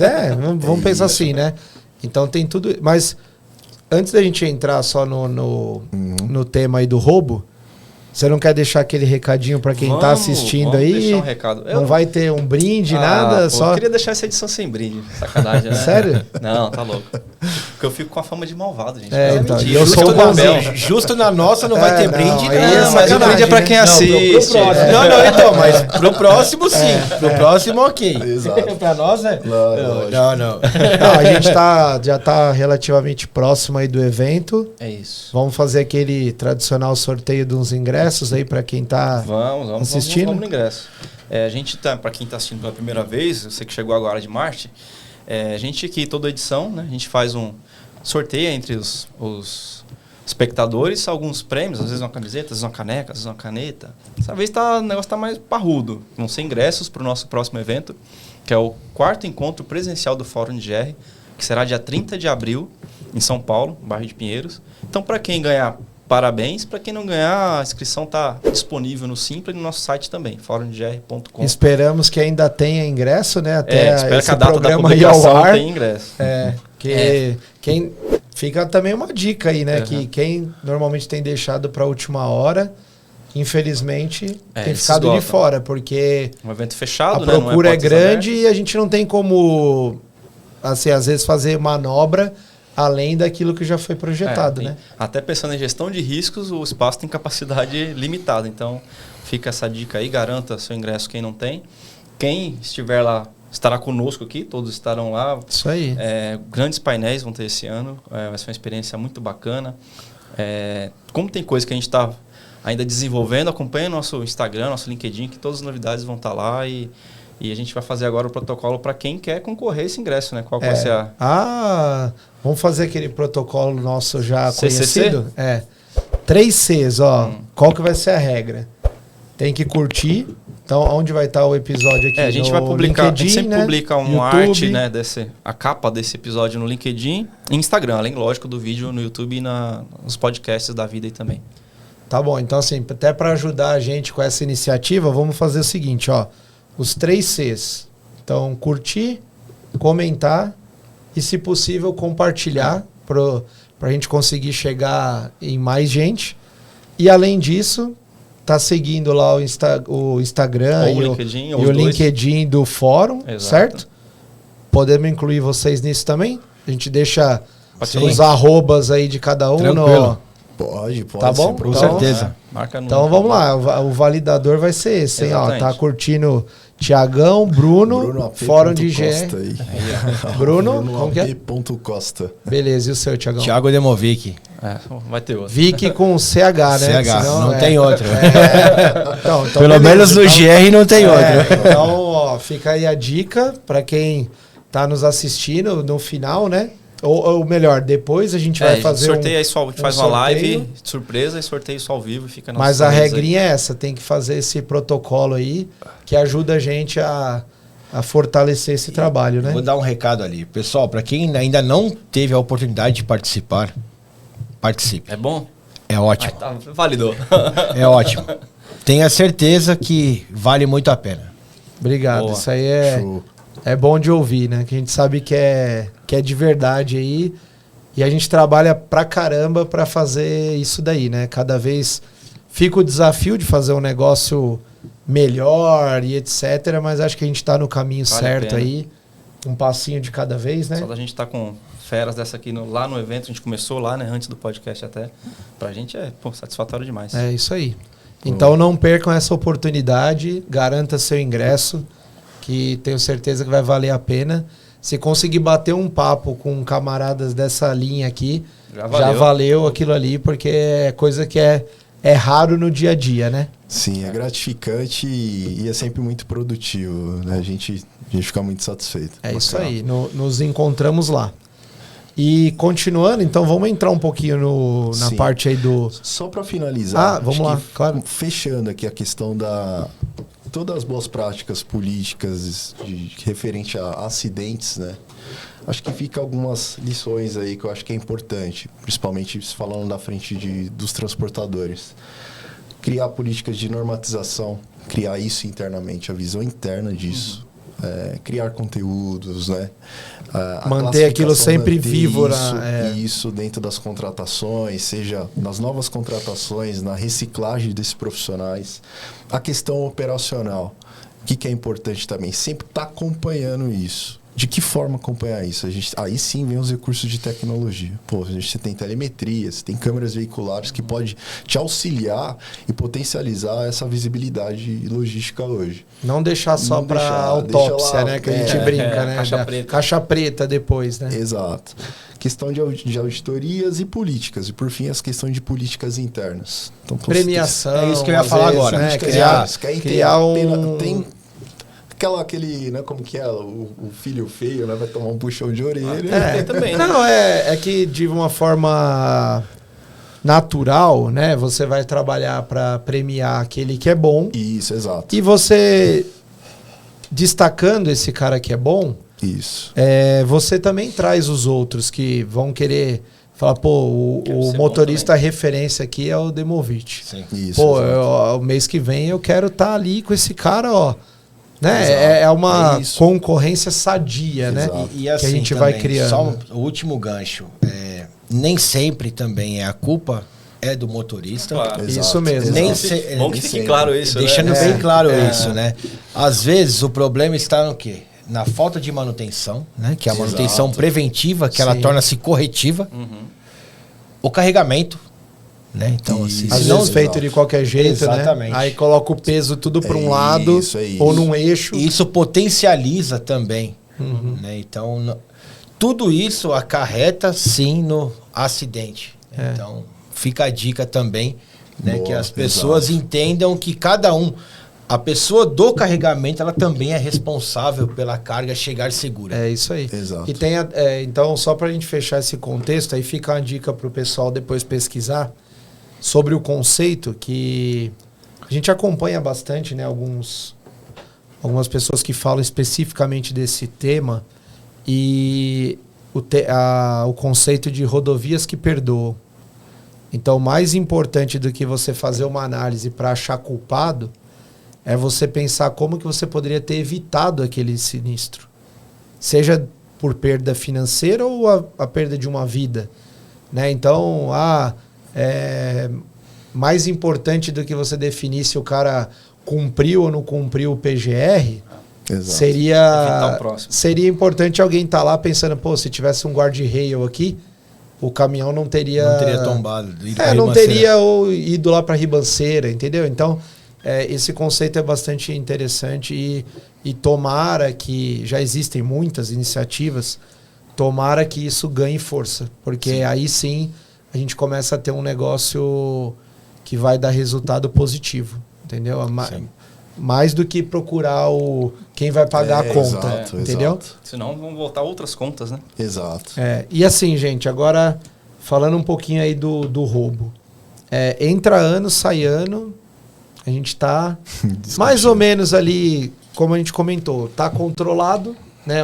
Vamos pensar assim, né? Então tem tudo. Mas antes da gente entrar só no tema aí do roubo, você não quer deixar aquele recadinho para quem tá assistindo vamos aí? deixar um recado. Não vai ter um brinde, nada? Eu Só. queria deixar essa edição sem brinde. Sacanagem, né? Sério? Não, tá louco. Porque eu fico com a fama de malvado, gente. É, Mas então, mentira. e eu Justo sou o na bonzinho. Bel. Justo na nossa não vai ter não, brinde. aí Não, é mas sacanagem, o brinde é pra né? quem Não, assiste. pro próximo. Não, então, mas pro próximo sim. Pro próximo, ok. Exato. Pra nós, né? Lógico. Não. Não, a gente já tá relativamente próximo aí do evento. É isso. Vamos fazer aquele tradicional sorteio de uns ingressos aí para quem tá Vamos assistindo. Vamos no ingresso. A gente tá, pra quem tá assistindo pela primeira vez, eu sei que chegou agora de Marte, a gente aqui, toda edição, né? A gente faz um sorteio entre os espectadores, alguns prêmios, às vezes uma camiseta, às vezes uma caneca, às vezes uma caneta. Dessa vez o negócio tá mais parrudo. Vão ser ingressos pro nosso próximo evento, que é o 4º encontro presencial do Fórum de GR, que será dia 30 de abril, em São Paulo, bairro de Pinheiros. Então, para quem ganhar, parabéns. Para quem não ganhar, a inscrição está disponível no Simples e no nosso site também, forumdegr.com. Esperamos que ainda tenha ingresso, né? Até Espero esse que a data da programa aí publicação ao ar. tenha ingresso. Quem fica também uma dica aí, né? Uhum. Que quem normalmente tem deixado para a última hora, infelizmente, tem eles ficado de esgotam. fora, porque Um evento a fechado, né? procura Não é portas grande abertas. e a gente não tem como, assim, às vezes fazer manobra além daquilo que já foi projetado, tem- né? Até pensando em gestão de riscos, o espaço tem capacidade limitada. Então, fica essa dica aí, garanta seu ingresso quem não tem. Quem estiver lá estará conosco aqui, todos estarão lá. Isso aí. Grandes painéis vão ter esse ano, vai ser uma experiência muito bacana. Como tem coisa que a gente está ainda desenvolvendo, acompanhe nosso Instagram, nosso LinkedIn, que todas as novidades vão estar lá e a gente vai fazer agora o protocolo para quem quer concorrer a esse ingresso, né? Qual que vai ser a... Vamos fazer aquele protocolo nosso já CCC? conhecido? 3 Cs, ó. Qual que vai ser a regra? Tem que curtir. Então, onde vai estar o episódio aqui? A gente No vai publicar, LinkedIn, a gente sempre né? publica uma YouTube. arte, né, a capa desse episódio no LinkedIn e Instagram, além, lógico, do vídeo no YouTube e nos podcasts da vida aí também. Tá bom, então assim, até para ajudar a gente com essa iniciativa, vamos fazer o seguinte, ó. Os 3 Cs. Então, curtir, comentar e, se possível, compartilhar para a gente conseguir chegar em mais gente. E, além disso, tá seguindo lá o Instagram Ou o e LinkedIn, e ou o os dois. LinkedIn do fórum, Exato. certo? Podemos incluir vocês nisso também? A gente deixa Pode os ser. arrobas aí de cada um. Tranquilo. Pode. Tá bom? sem Com problema. certeza. Marca no... Então vamos lá, o validador vai ser esse, hein? Ó, Exatamente. tá curtindo Tiagão, Bruno AP. Fórum de Costa GR. aí. Bruno, como que é? AP.Costa. Beleza, e o seu, Tiagão? Thiago Demovic. vai ter outro. Vic com CH, né? CH, Senão, não tem outro. Então, Pelo beleza, menos no então- GR não tem outro. Então, ó, fica aí a dica para quem tá nos assistindo no final, né? Ou melhor, depois a gente vai fazer sorteio aí só, a gente faz uma sorteio. live surpresa e sorteio só ao vivo e fica nas Mas a redes aí. regrinha é essa, tem que fazer esse protocolo aí que ajuda a gente a a fortalecer esse trabalho, né? Vou dar um recado ali. Pessoal, para quem ainda não teve a oportunidade de participar, participe. É bom? É ótimo. Tá, validou. É ótimo. Tenha certeza que vale muito a pena. Obrigado. Boa. Isso aí Show. é bom de ouvir, né? Que a gente sabe que é de verdade aí. E a gente trabalha pra caramba pra fazer isso daí, né? Cada vez fica o desafio de fazer um negócio melhor e etc. Mas acho que a gente tá no caminho Vale a certo pena. aí. Um passinho de cada vez, né? Só da gente estar com feras dessa aqui lá no evento, a gente começou lá, né? Antes do podcast até. Pra gente é satisfatório demais. É isso aí. Então não percam essa oportunidade, garanta seu ingresso, que tenho certeza que vai valer a pena. Se conseguir bater um papo com camaradas dessa linha aqui, já valeu aquilo ali, porque é coisa que é raro no dia a dia, né? Sim, é gratificante e é sempre muito produtivo, né? A gente fica muito satisfeito. É isso Bacana. aí, nos encontramos lá. E continuando, então vamos entrar um pouquinho na Sim. parte aí do... Só para finalizar, Vamos acho lá, que claro. fechando aqui a questão da todas as boas práticas políticas referente a acidentes, né? Acho que fica algumas lições aí que eu acho que é importante, principalmente falando da frente dos transportadores. Criar políticas de normatização, criar isso internamente, a visão interna disso. Criar conteúdos, né? Manter aquilo sempre vivo. Isso dentro das contratações, seja nas novas contratações, na reciclagem desses profissionais. A questão operacional, o que é importante também, sempre estar acompanhando isso. De que forma acompanhar isso? Aí sim vem os recursos de tecnologia. Você tem telemetria, você tem câmeras veiculares que pode te auxiliar e potencializar essa visibilidade logística hoje. Não deixar só para autópsia, né? Que a gente brinca, né? Caixa preta. Caixa preta depois, né? Exato. Questão de auditorias e políticas. E, por fim, as questões de políticas internas. Então, premiação. É isso que eu ia falar agora. Né? Criar um... Aquele, né, como que é? O filho feio, né? Vai tomar um puxão de orelha. Também, né? Não, é que de uma forma natural, né? Você vai trabalhar para premiar aquele que é bom. Isso, exato. E você, destacando esse cara que é bom, Isso. você também traz os outros que vão querer falar, pô, o ser motorista referência aqui é o Demovit. Sim. Isso, Pô, exato. o mês que vem eu quero estar ali com esse cara, ó. Né? É uma concorrência sadia, né? E assim, que a gente também, vai criando. Só o último gancho. Nem sempre também a culpa é do motorista. Claro. Isso mesmo. Nem Bom que fique claro isso, deixando né? bem claro isso, né? Às vezes o problema está no quê? Na falta de manutenção, né? Que é a manutenção preventiva, que ela torna-se corretiva. O carregamento, né? Então, assim, Às vezes feito de qualquer jeito, Exatamente. né? Aí coloca o peso tudo para um lado ou num eixo. E isso potencializa também. Né? Então, tudo isso acarreta, sim, no acidente. Então, fica a dica também, né? Boa, que as pessoas entendam que cada a pessoa do carregamento, ela também é responsável pela carga chegar segura. É isso aí. Exato. E tem então, só para a gente fechar esse contexto, aí fica uma dica para o pessoal depois pesquisar sobre o conceito que a gente acompanha bastante, né? Algumas pessoas que falam especificamente desse tema e o conceito de rodovias que perdoam. Então, mais importante do que você fazer uma análise para achar culpado é você pensar como que você poderia ter evitado aquele sinistro. Seja por perda financeira ou a perda de uma vida. Né? Então, mais importante do que você definir se o cara cumpriu ou não cumpriu o PGR, Exato. seria importante alguém estar lá pensando, pô, se tivesse um guarda-rail aqui, o caminhão não teria tombado. não teria ido lá para a ribanceira, entendeu? Então, esse conceito é bastante interessante e tomara que, já existem muitas iniciativas, tomara que isso ganhe força, porque aí sim a gente começa a ter um negócio que vai dar resultado positivo, entendeu? Mais do que procurar quem vai pagar a conta, exato, entendeu? Exato. Senão vão voltar outras contas, né? Exato. E assim, gente, agora falando um pouquinho aí do roubo. Entra ano, sai ano, a gente está mais ou menos ali como a gente comentou, está controlado, né?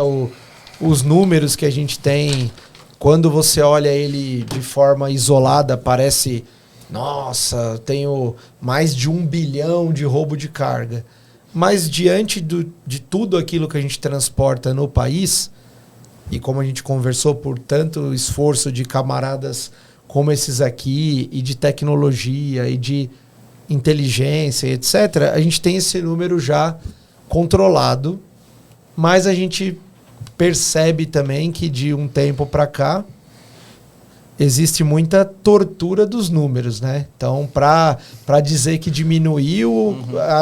Os números que a gente tem, quando você olha ele de forma isolada, parece, nossa, tenho mais de 1 bilhão de roubo de carga. Mas diante de tudo aquilo que a gente transporta no país, e como a gente conversou por tanto esforço de camaradas como esses aqui, e de tecnologia, e de inteligência, etc., a gente tem esse número já controlado, mas a gente percebe também que de um tempo para cá existe muita tortura dos números, né? Então, para dizer que diminuiu,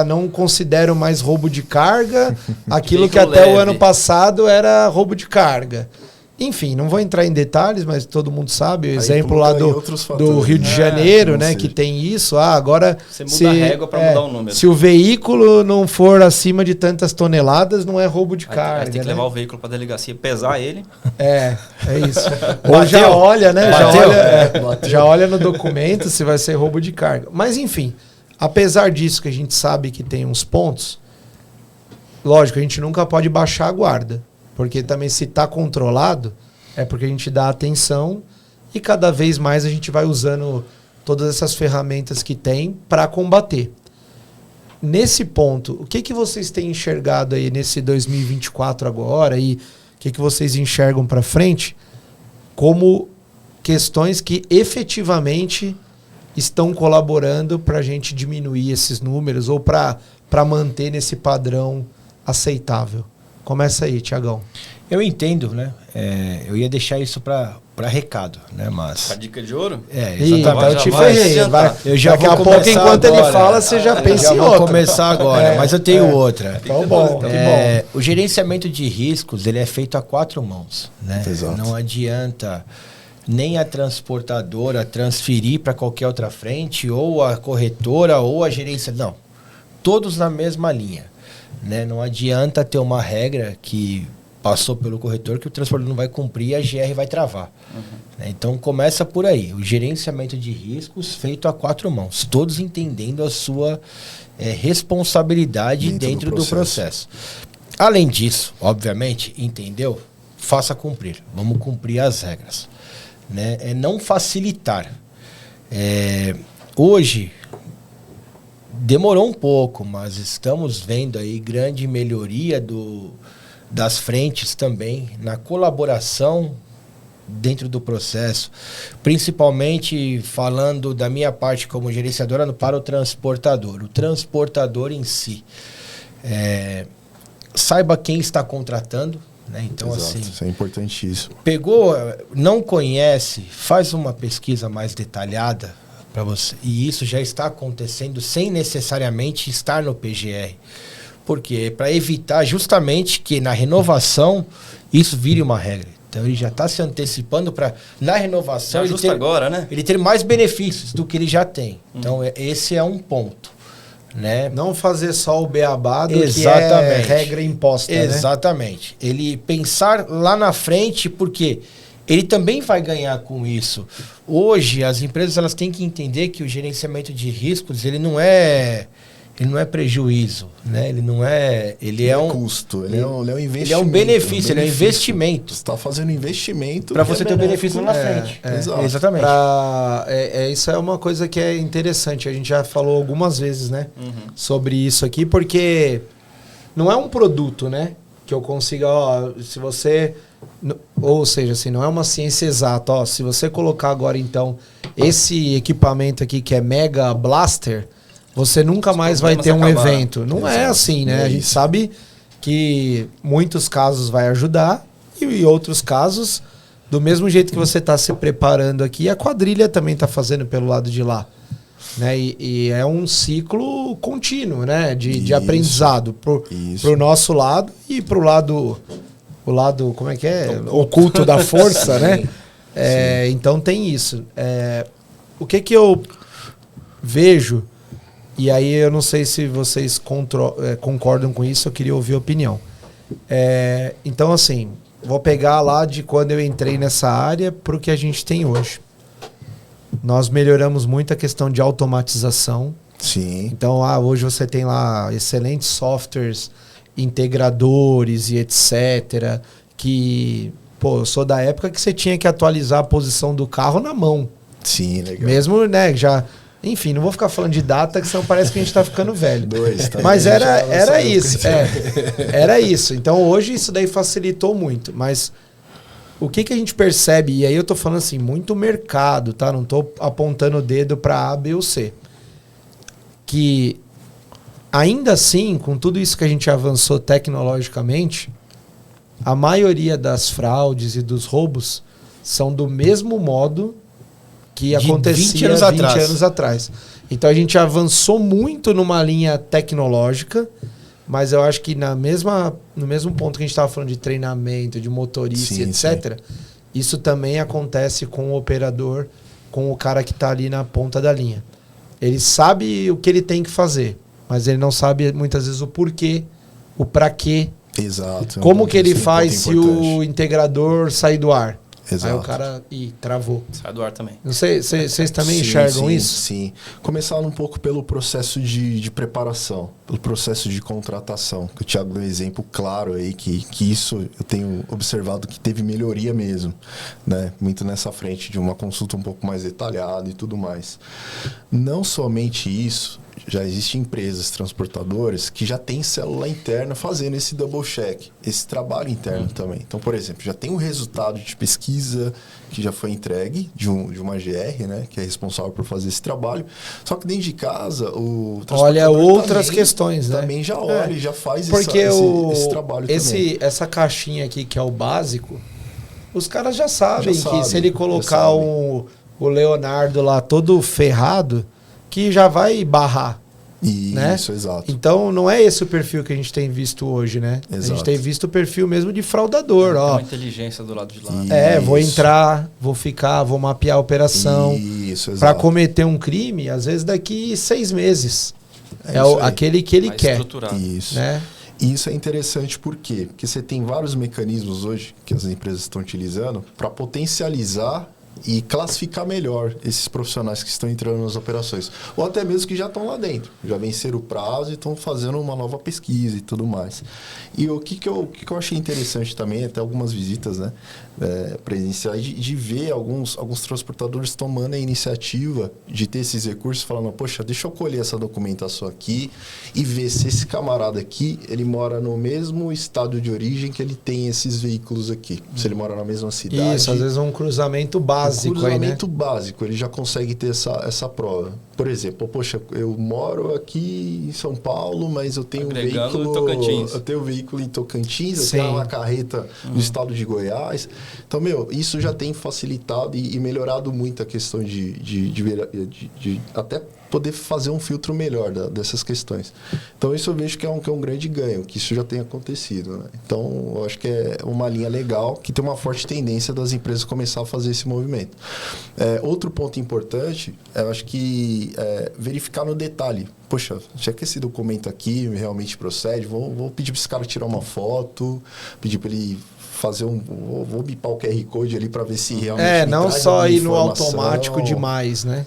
não considero mais roubo de carga, aquilo que até o ano passado era roubo de carga. Enfim, não vou entrar em detalhes, mas todo mundo sabe. O exemplo lá do Rio de Janeiro, né? Que tem isso. Agora... Você muda a régua para mudar o número. Se o veículo não for acima de tantas toneladas, não é roubo de carga. Aí tem que levar o veículo para a delegacia, pesar ele. É isso. Ou já olha, né? Já olha no documento se vai ser roubo de carga. Mas, enfim, apesar disso que a gente sabe que tem uns pontos, lógico, a gente nunca pode baixar a guarda. Porque também se está controlado, é porque a gente dá atenção e cada vez mais a gente vai usando todas essas ferramentas que tem para combater. Nesse ponto, o que vocês têm enxergado aí nesse 2024 agora e o que vocês enxergam para frente como questões que efetivamente estão colaborando para a gente diminuir esses números ou para manter nesse padrão aceitável? Começa aí, Tiagão. Eu entendo, né? Eu ia deixar isso para recado, né? Mas... A dica de ouro? Exatamente. Eu te ferrei. Eu já daqui vou a pouco, enquanto agora. Ele fala, você já pensa em outra. outra. Vou começar agora, mas eu tenho outra. Então, bom. O gerenciamento de riscos, ele é feito a 4 mãos, né? Exato. Não adianta nem a transportadora transferir para qualquer outra frente, ou a corretora, ou a gerência. Não. Todos na mesma linha. Né? Não adianta ter uma regra que passou pelo corretor que o transportador não vai cumprir e a GR vai travar. Né? Então começa por aí. O gerenciamento de riscos feito a 4 mãos. Todos entendendo a sua responsabilidade dentro do processo. Além disso, obviamente, entendeu? Faça cumprir. Vamos cumprir as regras. Né? É não facilitar. Hoje... Demorou um pouco, mas estamos vendo aí grande melhoria das frentes também, na colaboração dentro do processo, principalmente falando da minha parte como gerenciadora para o transportador. O transportador em si. Saiba quem está contratando, né? Então, Exato, assim, isso é importantíssimo. Pegou, não conhece, faz uma pesquisa mais detalhada para você. E isso já está acontecendo sem necessariamente estar no PGR. Por quê? Para evitar justamente que na renovação isso vire uma regra. Então ele já está se antecipando para, na renovação, ele ter mais benefícios do que ele já tem. Então esse é um ponto. Né? Não fazer só o beabá do que é regra imposta. Exatamente. Né? Ele pensar lá na frente, porque ele também vai ganhar com isso. Hoje, as empresas elas têm que entender que o gerenciamento de riscos ele não é prejuízo, né? Ele é um custo, ele é um investimento. Ele é um benefício, ele é um investimento. Você está fazendo investimento para você ter um benefício lá na frente. Exatamente. Isso é uma coisa que é interessante. A gente já falou algumas vezes, né? Sobre isso aqui, porque não é um produto, né? Que eu consiga, se você... Ou seja, assim, não é uma ciência exata. Se você colocar agora, então, esse equipamento aqui que é Mega Blaster, você nunca mais vai ter um evento. Não é assim, né? A gente sabe que muitos casos vai ajudar e outros casos, do mesmo jeito que você está se preparando aqui, a quadrilha também está fazendo pelo lado de lá. Né? E é um ciclo contínuo, né? De aprendizado pro nosso lado e pro lado... O lado, como é que é? Oculto da força, né? Então tem isso. O que eu vejo, e aí eu não sei se vocês concordam com isso, eu queria ouvir a opinião. Então, assim, vou pegar lá de quando eu entrei nessa área para o que a gente tem hoje. Nós melhoramos muito a questão de automatização. Sim. Então, hoje você tem lá excelentes softwares integradores e etc. Que, pô, eu sou da época que você tinha que atualizar a posição do carro na mão. Sim, legal. Mesmo, né, já... Enfim, não vou ficar falando de data, que senão parece que a gente tá ficando velho. Também. Mas era isso. Era isso. Então hoje isso daí facilitou muito. Mas o que a gente percebe, e aí eu tô falando assim, muito mercado, tá? Não tô apontando o dedo para A, B ou C. Que ainda assim, com tudo isso que a gente avançou tecnologicamente, a maioria das fraudes e dos roubos são do mesmo modo que acontecia 20 anos atrás. Então a gente avançou muito numa linha tecnológica, mas eu acho que no mesmo ponto que a gente estava falando de treinamento, de motorista, sim, etc., isso também acontece com o operador, com o cara que está ali na ponta da linha. Ele sabe o que ele tem que fazer, mas ele não sabe muitas vezes o porquê, o para quê. Exato. Como que ele faz se o integrador sair do ar? Exato. Aí o cara travou. Sai do ar também. Não sei, vocês também enxergam isso? Sim. Começando um pouco pelo processo de preparação, pelo processo de contratação. Que o Thiago deu um exemplo claro aí, que isso eu tenho observado que teve melhoria mesmo, né? Muito nessa frente de uma consulta um pouco mais detalhada e tudo mais. Não somente isso, já existem empresas transportadoras que já têm célula interna fazendo esse double check, esse trabalho interno também. Então, por exemplo, já tem um resultado de pesquisa que já foi entregue de uma GR, né, que é responsável por fazer esse trabalho. Só que dentro de casa, o olha outras questões, né? Também já olha e já faz porque esse trabalho também. Essa caixinha aqui, que é o básico, os caras já sabem que se ele colocar o Leonardo lá todo ferrado, que já vai barrar. Isso, exato. Então não é esse o perfil que a gente tem visto hoje, né? Exato. A gente tem visto o perfil mesmo de fraudador. Tem ó. uma inteligência do lado de lá. Vou entrar, vou ficar, vou mapear a operação. Isso, exato. Para cometer um crime, às vezes daqui 6 meses. Aquele que ele mais quer. Estruturado. Isso. Né? E isso é interessante por quê? Porque você tem vários mecanismos hoje que as empresas estão utilizando para potencializar e classificar melhor esses profissionais que estão entrando nas operações. Ou até mesmo que já estão lá dentro, já venceram o prazo e estão fazendo uma nova pesquisa e tudo mais. E o que eu achei interessante também, até algumas visitas, né, presenciais, de ver alguns transportadores tomando a iniciativa de ter esses recursos, falando, poxa, deixa eu colher essa documentação aqui e ver se esse camarada aqui, ele mora no mesmo estado de origem que ele tem esses veículos aqui. Se ele mora na mesma cidade. Isso, às vezes é um cruzamento básico. Cruzamento básico, ele já consegue ter essa prova. Por exemplo, poxa, eu moro aqui em São Paulo, mas eu tenho Agregando Tocantins. Eu tenho um veículo em Tocantins, eu tenho uma carreta no estado de Goiás. Então, isso já tem facilitado e melhorado muito a questão de até poder fazer um filtro melhor dessas questões. Então, isso eu vejo que é um grande ganho, que isso já tem acontecido, né? Então, eu acho que é uma linha legal, que tem uma forte tendência das empresas começar a fazer esse movimento. Outro ponto importante, eu acho que verificar no detalhe. Poxa, já que esse documento aqui realmente procede, vou pedir para esse cara tirar uma foto, pedir para ele fazer vou bipar o QR Code ali para ver se realmente não só ir no automático demais, né?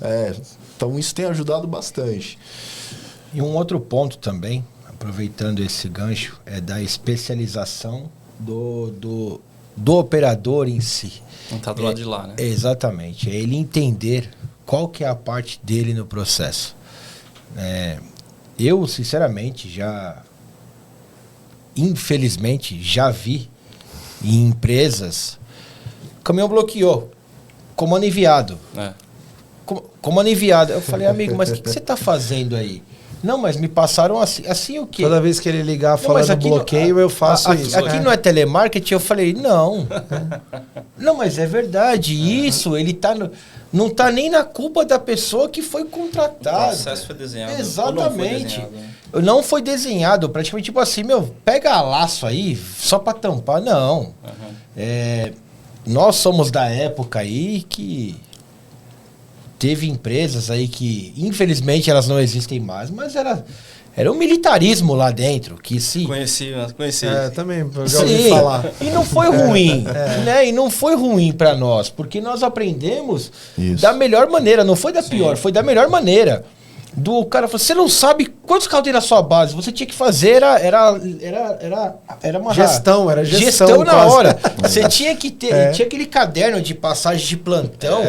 Então isso tem ajudado bastante. E um outro ponto também, aproveitando esse gancho, é da especialização do operador em si. Não está do lado de lá, né? Exatamente. É ele entender qual que é a parte dele no processo. Eu, sinceramente, infelizmente, já vi em empresas, o caminhão bloqueou, comando enviado. Comando enviado. Eu falei, amigo, mas o que você está fazendo aí? Não, mas me passaram assim o quê? Toda vez que ele ligar falando bloqueio, eu faço isso. Aqui não é telemarketing? Eu falei, não. Não, mas é verdade. Isso, ele não está nem na culpa da pessoa que foi contratada. O processo foi desenhado. Exatamente. Não foi desenhado, né? Não foi desenhado. Praticamente tipo assim, pega laço aí só para tampar. Não. Nós somos da época aí que teve empresas aí que, infelizmente, elas não existem mais, mas era um militarismo lá dentro, que se... Conheci. Também, já ouvi falar. E não foi ruim, né? E não foi ruim para nós, porque nós aprendemos da melhor maneira, não foi da pior, foi da melhor maneira. do cara falou, você não sabe quantos carros tem na sua base, você tinha que fazer, era uma Era gestão gestão na quase. hora. Você tinha que ter, tinha aquele caderno de passagem de plantão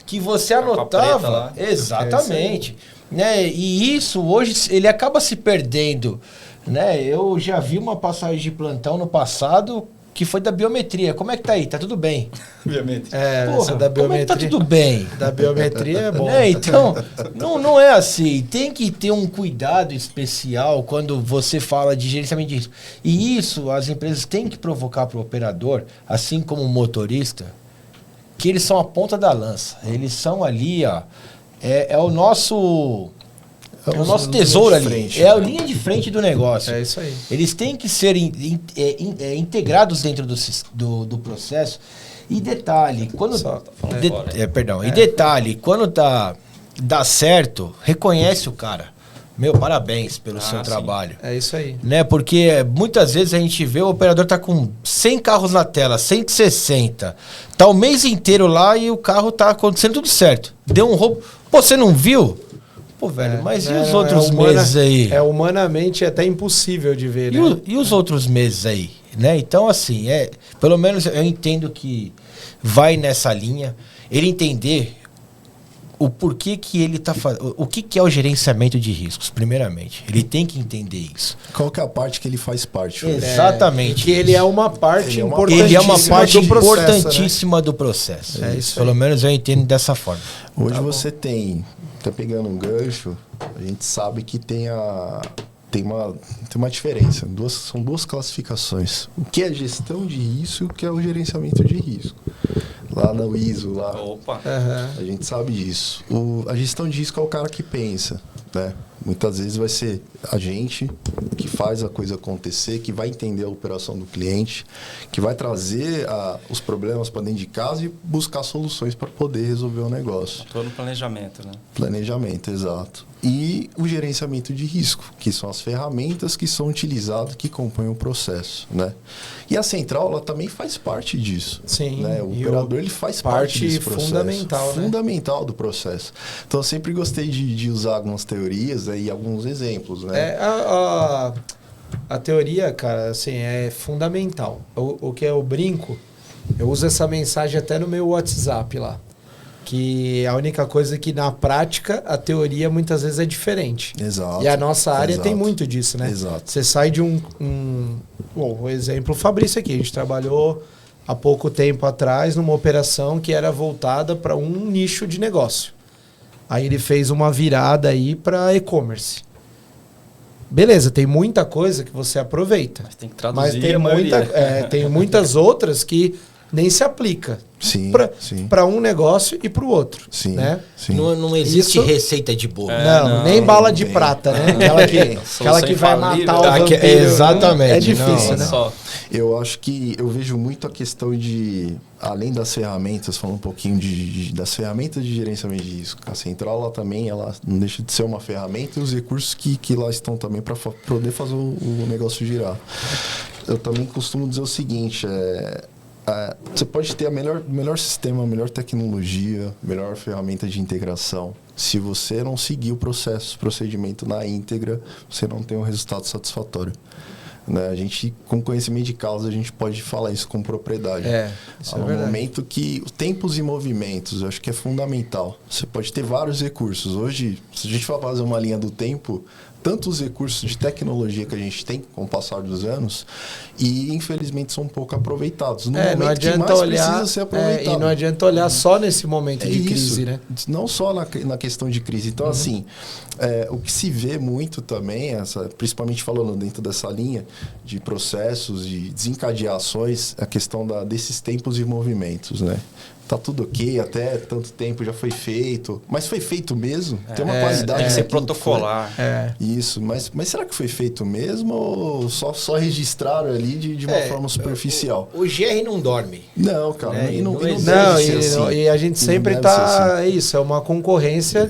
que você Capa preta anotava. lá. Exatamente. Né? E isso hoje ele acaba se perdendo. Né? Eu já vi uma passagem de plantão no passado que foi da biometria. Como é que tá aí? Tá tudo bem? Obviamente. Essa da como é que tá biometria. tudo bem? Da biometria é bom. Né? Então, não é assim. Tem que ter um cuidado especial quando você fala de gerenciamento de risco. E isso as empresas têm que provocar para o operador, assim como o motorista, que eles são a ponta da lança. Eles são ali, ó. É o nosso... É o nosso tesouro ali. Frente, é a linha de frente do negócio. É isso aí. Eles têm que ser integrados dentro do processo. E detalhe, quando... E detalhe, quando dá certo, reconhece o cara. Meu, parabéns pelo seu trabalho. É isso aí. Né? Porque muitas vezes a gente vê o operador tá com 100 carros na tela, 160. Tá o mês inteiro lá e o carro tá acontecendo tudo certo. Deu um roubo. Pô, você não viu? Pô, velho, mas e os outros meses aí? É humanamente até impossível de ver, né? E os outros meses aí? Né? Então, assim, pelo menos eu entendo que vai nessa linha. Ele entender o porquê que ele tá fazendo. O que é o gerenciamento de riscos, primeiramente. Ele tem que entender isso. Qual que é a parte que ele faz parte? Exatamente. Que ele é uma parte importantíssima. Ele é uma parte do processo, importantíssima do processo. É isso Pelo menos eu entendo dessa forma. Hoje você tá pegando um gancho, a gente sabe que tem uma diferença. São duas classificações. O que é gestão de risco e o que é o gerenciamento de risco. Lá na ISO, lá. Opa. A gente sabe disso. A gestão de risco é o cara que pensa, né? Muitas vezes vai ser a gente que faz a coisa acontecer, que vai entender a operação do cliente, que vai trazer os problemas para dentro de casa e buscar soluções para poder resolver o negócio. Todo no planejamento, né? Planejamento, exato. E o gerenciamento de risco, que são as ferramentas que são utilizadas, que compõem o processo, né? E a central, ela também faz parte disso. Sim. Né? O operador, ele faz parte desse processo. Fundamental, né? Fundamental do processo. Então, eu sempre gostei de usar algumas teorias e alguns exemplos, né? A teoria, cara, assim, é fundamental. O que eu brinco, eu uso essa mensagem até no meu WhatsApp lá. Que a única coisa é que na prática a teoria muitas vezes é diferente. Exato. E a nossa área tem muito disso, né? Exato. Você sai de Bom, o exemplo, o Fabrício aqui, a gente trabalhou há pouco tempo atrás numa operação que era voltada para um nicho de negócio. Aí ele fez uma virada aí para e-commerce. Beleza, tem muita coisa que você aproveita. Mas tem que traduzir tem a maioria. tem muitas outras que nem se aplica. Sim, para um negócio e para o outro. Sim, né? sim. Não existe Isso- receita de bolo. Não, nem bala de prata, né? Aquela que vai infalível. matar o vampiro. Exatamente, É difícil, não, né? Só. Eu acho que eu vejo muito a questão de, além das ferramentas, falando um pouquinho das ferramentas de gerenciamento de risco. A central, ela não deixa de ser uma ferramenta e os recursos que lá estão também para poder fazer o negócio girar. Eu também costumo dizer o seguinte, você pode ter melhor sistema, melhor tecnologia, melhor ferramenta de integração. Se você não seguir o procedimento na íntegra, você não tem um resultado satisfatório. Né? A gente, com conhecimento de causa, a gente pode falar isso com propriedade. Isso Há é um verdade. momento que tempos e movimentos, eu acho que é fundamental. Você pode ter vários recursos. Hoje, se a gente for fazer uma linha do tempo, tantos recursos de tecnologia que a gente tem com o passar dos anos e, infelizmente, são pouco aproveitados. No Não momento que adianta mais olhar, precisa ser aproveitado. e não adianta olhar só nesse momento de Isso. crise, né? Não só na questão de crise. Então, assim, o que se vê muito também, principalmente falando dentro dessa linha de processos, de desencadear ações, a questão desses tempos e movimentos, né? Tá tudo ok, até tanto tempo já foi feito. Mas foi feito mesmo? Tem uma qualidade. Tem que ser naquilo que foi. protocolar. Isso, mas será que foi feito mesmo ou só registraram ali de uma forma superficial? O GR não dorme. Não, cara. E não não deve existe. Não, ser assim. e a gente Não sempre deve ser tá... assim. Isso, é uma concorrência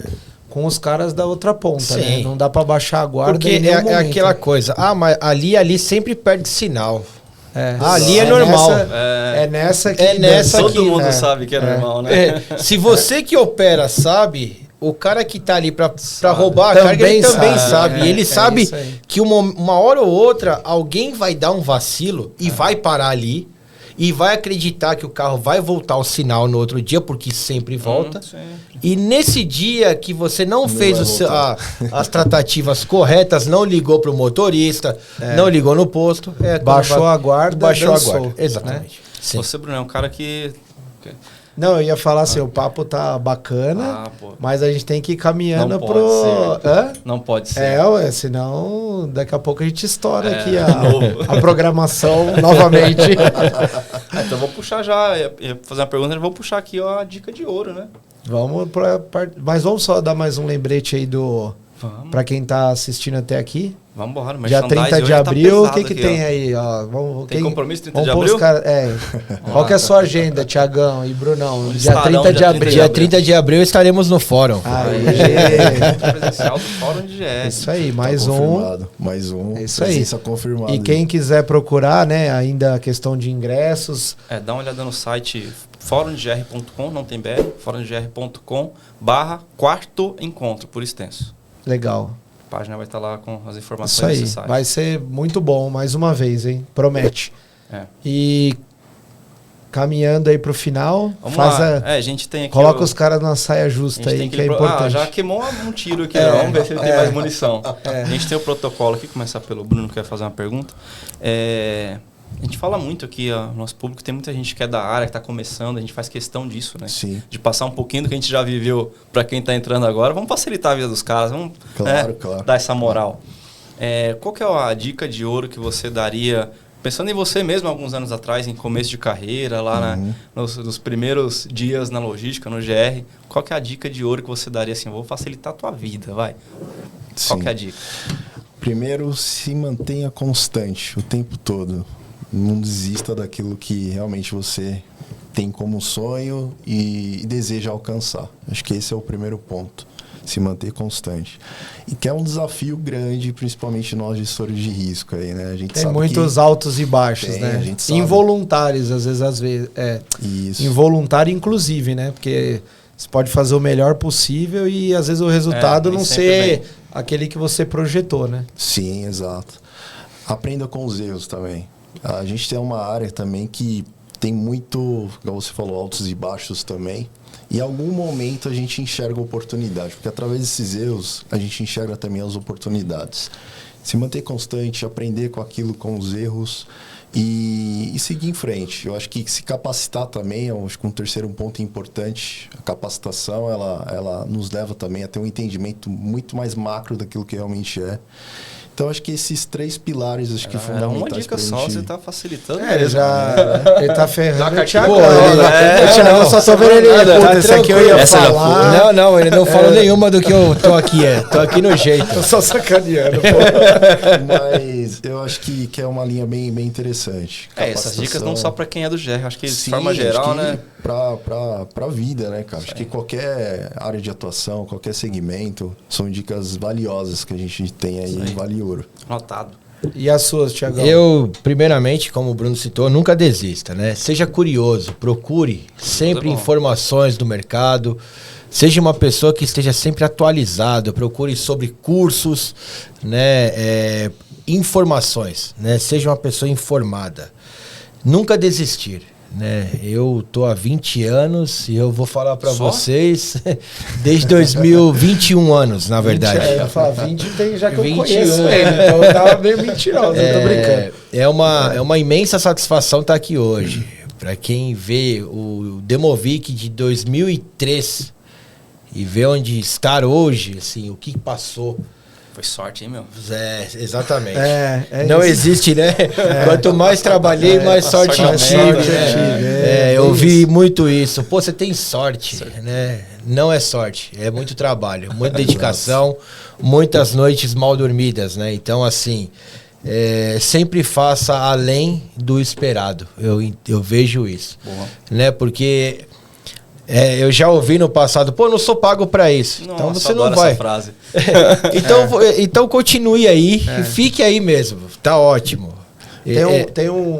com os caras da outra ponta, né? Sim. Não dá pra baixar a guarda Porque em nenhum momento. aquela coisa. Mas ali sempre perde sinal. É. Ali é normal. É nessa que... É nessa Todo que- mundo é, sabe que é normal, né? Se você que opera sabe, o cara que tá ali pra roubar a carga, ele também sabe. E ele sabe que uma hora ou outra alguém vai dar um vacilo e vai parar ali e vai acreditar que o carro vai voltar ao sinal no outro dia, porque sempre volta. E nesse dia que você não fez as tratativas corretas, não ligou pro motorista, não ligou no posto. Baixou a guarda, baixou dançou, a guarda. Exatamente. Sim. Você, Bruno, é um cara que... Não, eu ia falar assim, o papo tá bacana, mas a gente tem que ir caminhando não pro... Não pode ser. Senão daqui a pouco a gente estoura aqui a programação novamente. Então eu vou puxar já, ia fazer uma pergunta, eu vou puxar aqui a dica de ouro, né? Mas vamos só dar mais um lembrete aí pra quem tá assistindo até aqui. Vamos embora, mas dia 30 de abril, tá o que tem aí? Ó, tem compromisso 30 de abril? Qual que é a sua agenda, Tiagão e Brunão? Dia 30 de abril. Dia 30 de abril estaremos no fórum. Presencial do Fórum de GR. Isso aí, mais um. Mais um. Isso aí. Confirmada. E quem quiser procurar, né, ainda a questão de ingressos. Dá uma olhada no site forumdegr.com, não tem BR, forumdegr.com/quarto encontro, por extenso. Legal. A página vai estar lá com as informações Isso aí, necessárias. vai ser muito bom, mais uma vez, hein? Promete. E caminhando aí pro final, a gente tem aqui coloca os caras na saia justa aí, que é importante. Já queimou um tiro aqui, vamos ver se ele tem mais munição. A gente tem o protocolo aqui, começar pelo Bruno, que quer fazer uma pergunta. A gente fala muito aqui, o nosso público, tem muita gente que é da área, que está começando, a gente faz questão disso, né? Sim. De passar um pouquinho do que a gente já viveu para quem está entrando agora. Vamos facilitar a vida dos caras, vamos claro. dar essa moral. Qual que é a dica de ouro que você daria, pensando em você mesmo alguns anos atrás, em começo de carreira, lá nos primeiros dias na logística, no GR, qual que é a dica de ouro que você daria assim, vou facilitar a tua vida, vai? Sim. Qual que é a dica? Primeiro, se mantenha constante o tempo todo. Não desista daquilo que realmente você tem como sonho e deseja alcançar. Acho que esse é o primeiro ponto. Se manter constante. E que é um desafio grande, principalmente nós gestores de risco aí, né? A gente tem sabe muitos altos e baixos, né? A gente sabe. Involuntários, às vezes. Isso. Involuntário, inclusive, né? Porque você pode fazer o melhor possível e às vezes o resultado não ser aquele que você projetou, né? Sim, exato. Aprenda com os erros também. A gente tem uma área também que tem muito, como você falou, altos e baixos também. E em algum momento a gente enxerga oportunidade, porque através desses erros a gente enxerga também as oportunidades. Se manter constante, aprender com aquilo, com os erros e seguir em frente. Eu acho que se capacitar também, eu acho que um terceiro ponto importante, a capacitação, ela nos leva também a ter um entendimento muito mais macro daquilo que realmente é. Então, acho que esses três pilares, acho que fundamentais. Uma dica só, você está facilitando. Ele tá ferrando o Thiago. Eu só tô vendo ele. Esse aqui eu ia falar. Não, ele não falou nenhuma do que eu tô aqui. Tô aqui no jeito. Tô só sacaneando, pô. Mas eu acho que é uma linha bem interessante. Essas dicas não só para quem é do GR, acho que de forma geral, né? Pra vida, né, cara? Acho que qualquer área de atuação, qualquer segmento, são dicas valiosas que a gente tem aí, vale ouro. Notado. E as suas, Thiagão? Eu, primeiramente, como o Bruno citou, nunca desista, né? Seja curioso, procure sempre informações do mercado, seja uma pessoa que esteja sempre atualizado, procure sobre cursos, né? Informações, né? Seja uma pessoa informada. Nunca desistir. Né? Eu tô há 20 anos e eu vou falar para vocês desde 2021 anos, na verdade. 20, eu ia falar 20 tem já que 21, eu conheço ele, então eu tava meio mentiroso, eu tô brincando. É uma imensa satisfação estar aqui hoje. Para quem vê o Demovic de 2003 e vê onde estar hoje, assim, o que passou. Foi sorte, hein, meu? Exatamente. Não existe, né? Quanto mais trabalhei, mais sorte eu tive. Eu vi muito isso. Pô, você tem sorte, né? Não é sorte, é muito trabalho, muita dedicação, muitas noites mal dormidas, né? Então, assim, sempre faça além do esperado. Eu vejo isso. Né? Porque... eu já ouvi no passado, não sou pago pra isso. Nossa, então você não vai. Essa frase. Então continue aí, fique aí mesmo. Tá ótimo.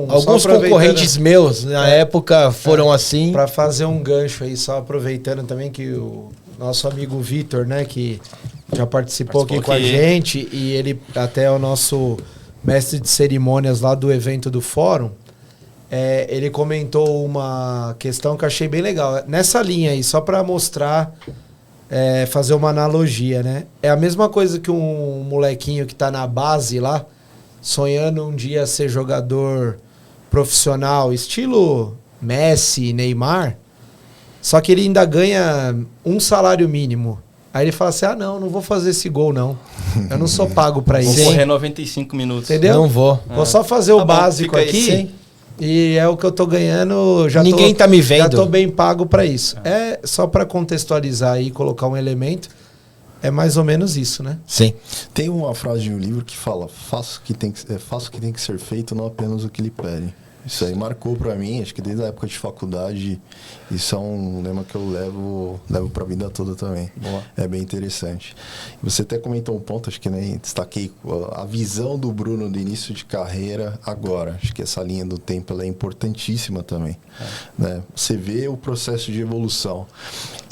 Alguns concorrentes meus na época foram assim. Pra fazer um gancho aí, só aproveitando também que o nosso amigo Vitor, né, que já participou aqui com a aqui. gente, e ele até é o nosso mestre de cerimônias lá do evento do fórum. Ele comentou uma questão que eu achei bem legal. Nessa linha aí, só para mostrar, fazer uma analogia, né? É a mesma coisa que um molequinho que tá na base lá, sonhando um dia ser jogador profissional, estilo Messi, Neymar, só que ele ainda ganha um salário mínimo. Aí ele fala assim, não vou fazer esse gol, não. Eu não sou pago para Vou isso. correr 95 minutos. Entendeu? Não vou. Vou só fazer o Tá bom, básico fica aí, aqui. sim. E é o que eu tô ganhando. Ninguém tá me vendo. Já tô bem pago para isso. É só para contextualizar aí, colocar um elemento. É mais ou menos isso, né? Sim. Tem uma frase no livro que fala: faça o que tem que ser feito, não apenas o que lhe pedem. Isso aí marcou para mim, acho que desde a época de faculdade. Isso é um lema que eu levo para a vida toda também. Boa. É bem interessante. Você até comentou um ponto, acho que nem destaquei a visão do Bruno do início de carreira agora. Acho que essa linha do tempo ela é importantíssima também. Né? Você vê o processo de evolução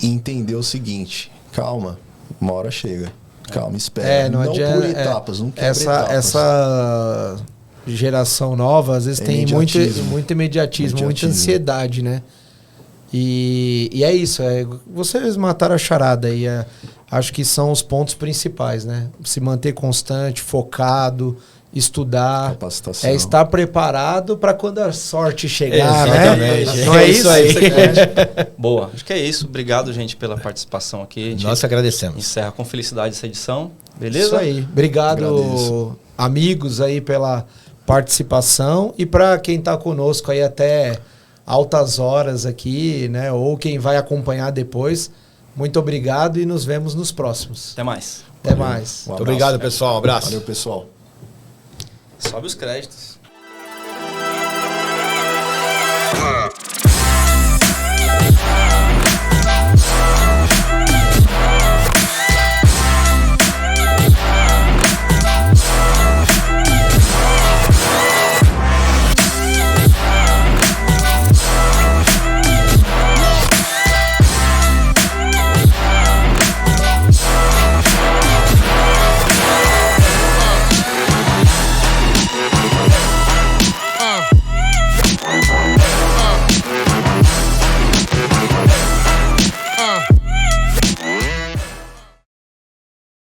e entender o seguinte: calma, uma hora chega. Calma, espera. Não adianta, por etapas, não quebra etapas. Essa geração nova, às vezes tem muito imediatismo, muita ansiedade, né? E é isso. Vocês mataram a charada aí. Acho que são os pontos principais, né? Se manter constante, focado, estudar. Capacitação. Estar preparado para quando a sorte chegar, Exatamente. né? Não é isso aí? Boa. Acho que é isso. Obrigado, gente, pela participação aqui. A gente Nós agradecemos. encerra com felicidade essa edição. Beleza? Isso aí. Obrigado, Agradeço. amigos, aí pela participação, e para quem está conosco aí até altas horas aqui, né? Ou quem vai acompanhar depois, muito obrigado e nos vemos nos próximos. Até mais. Até mais. Um Muito abraço. obrigado, pessoal. Um abraço. Valeu, pessoal. Sobe os créditos.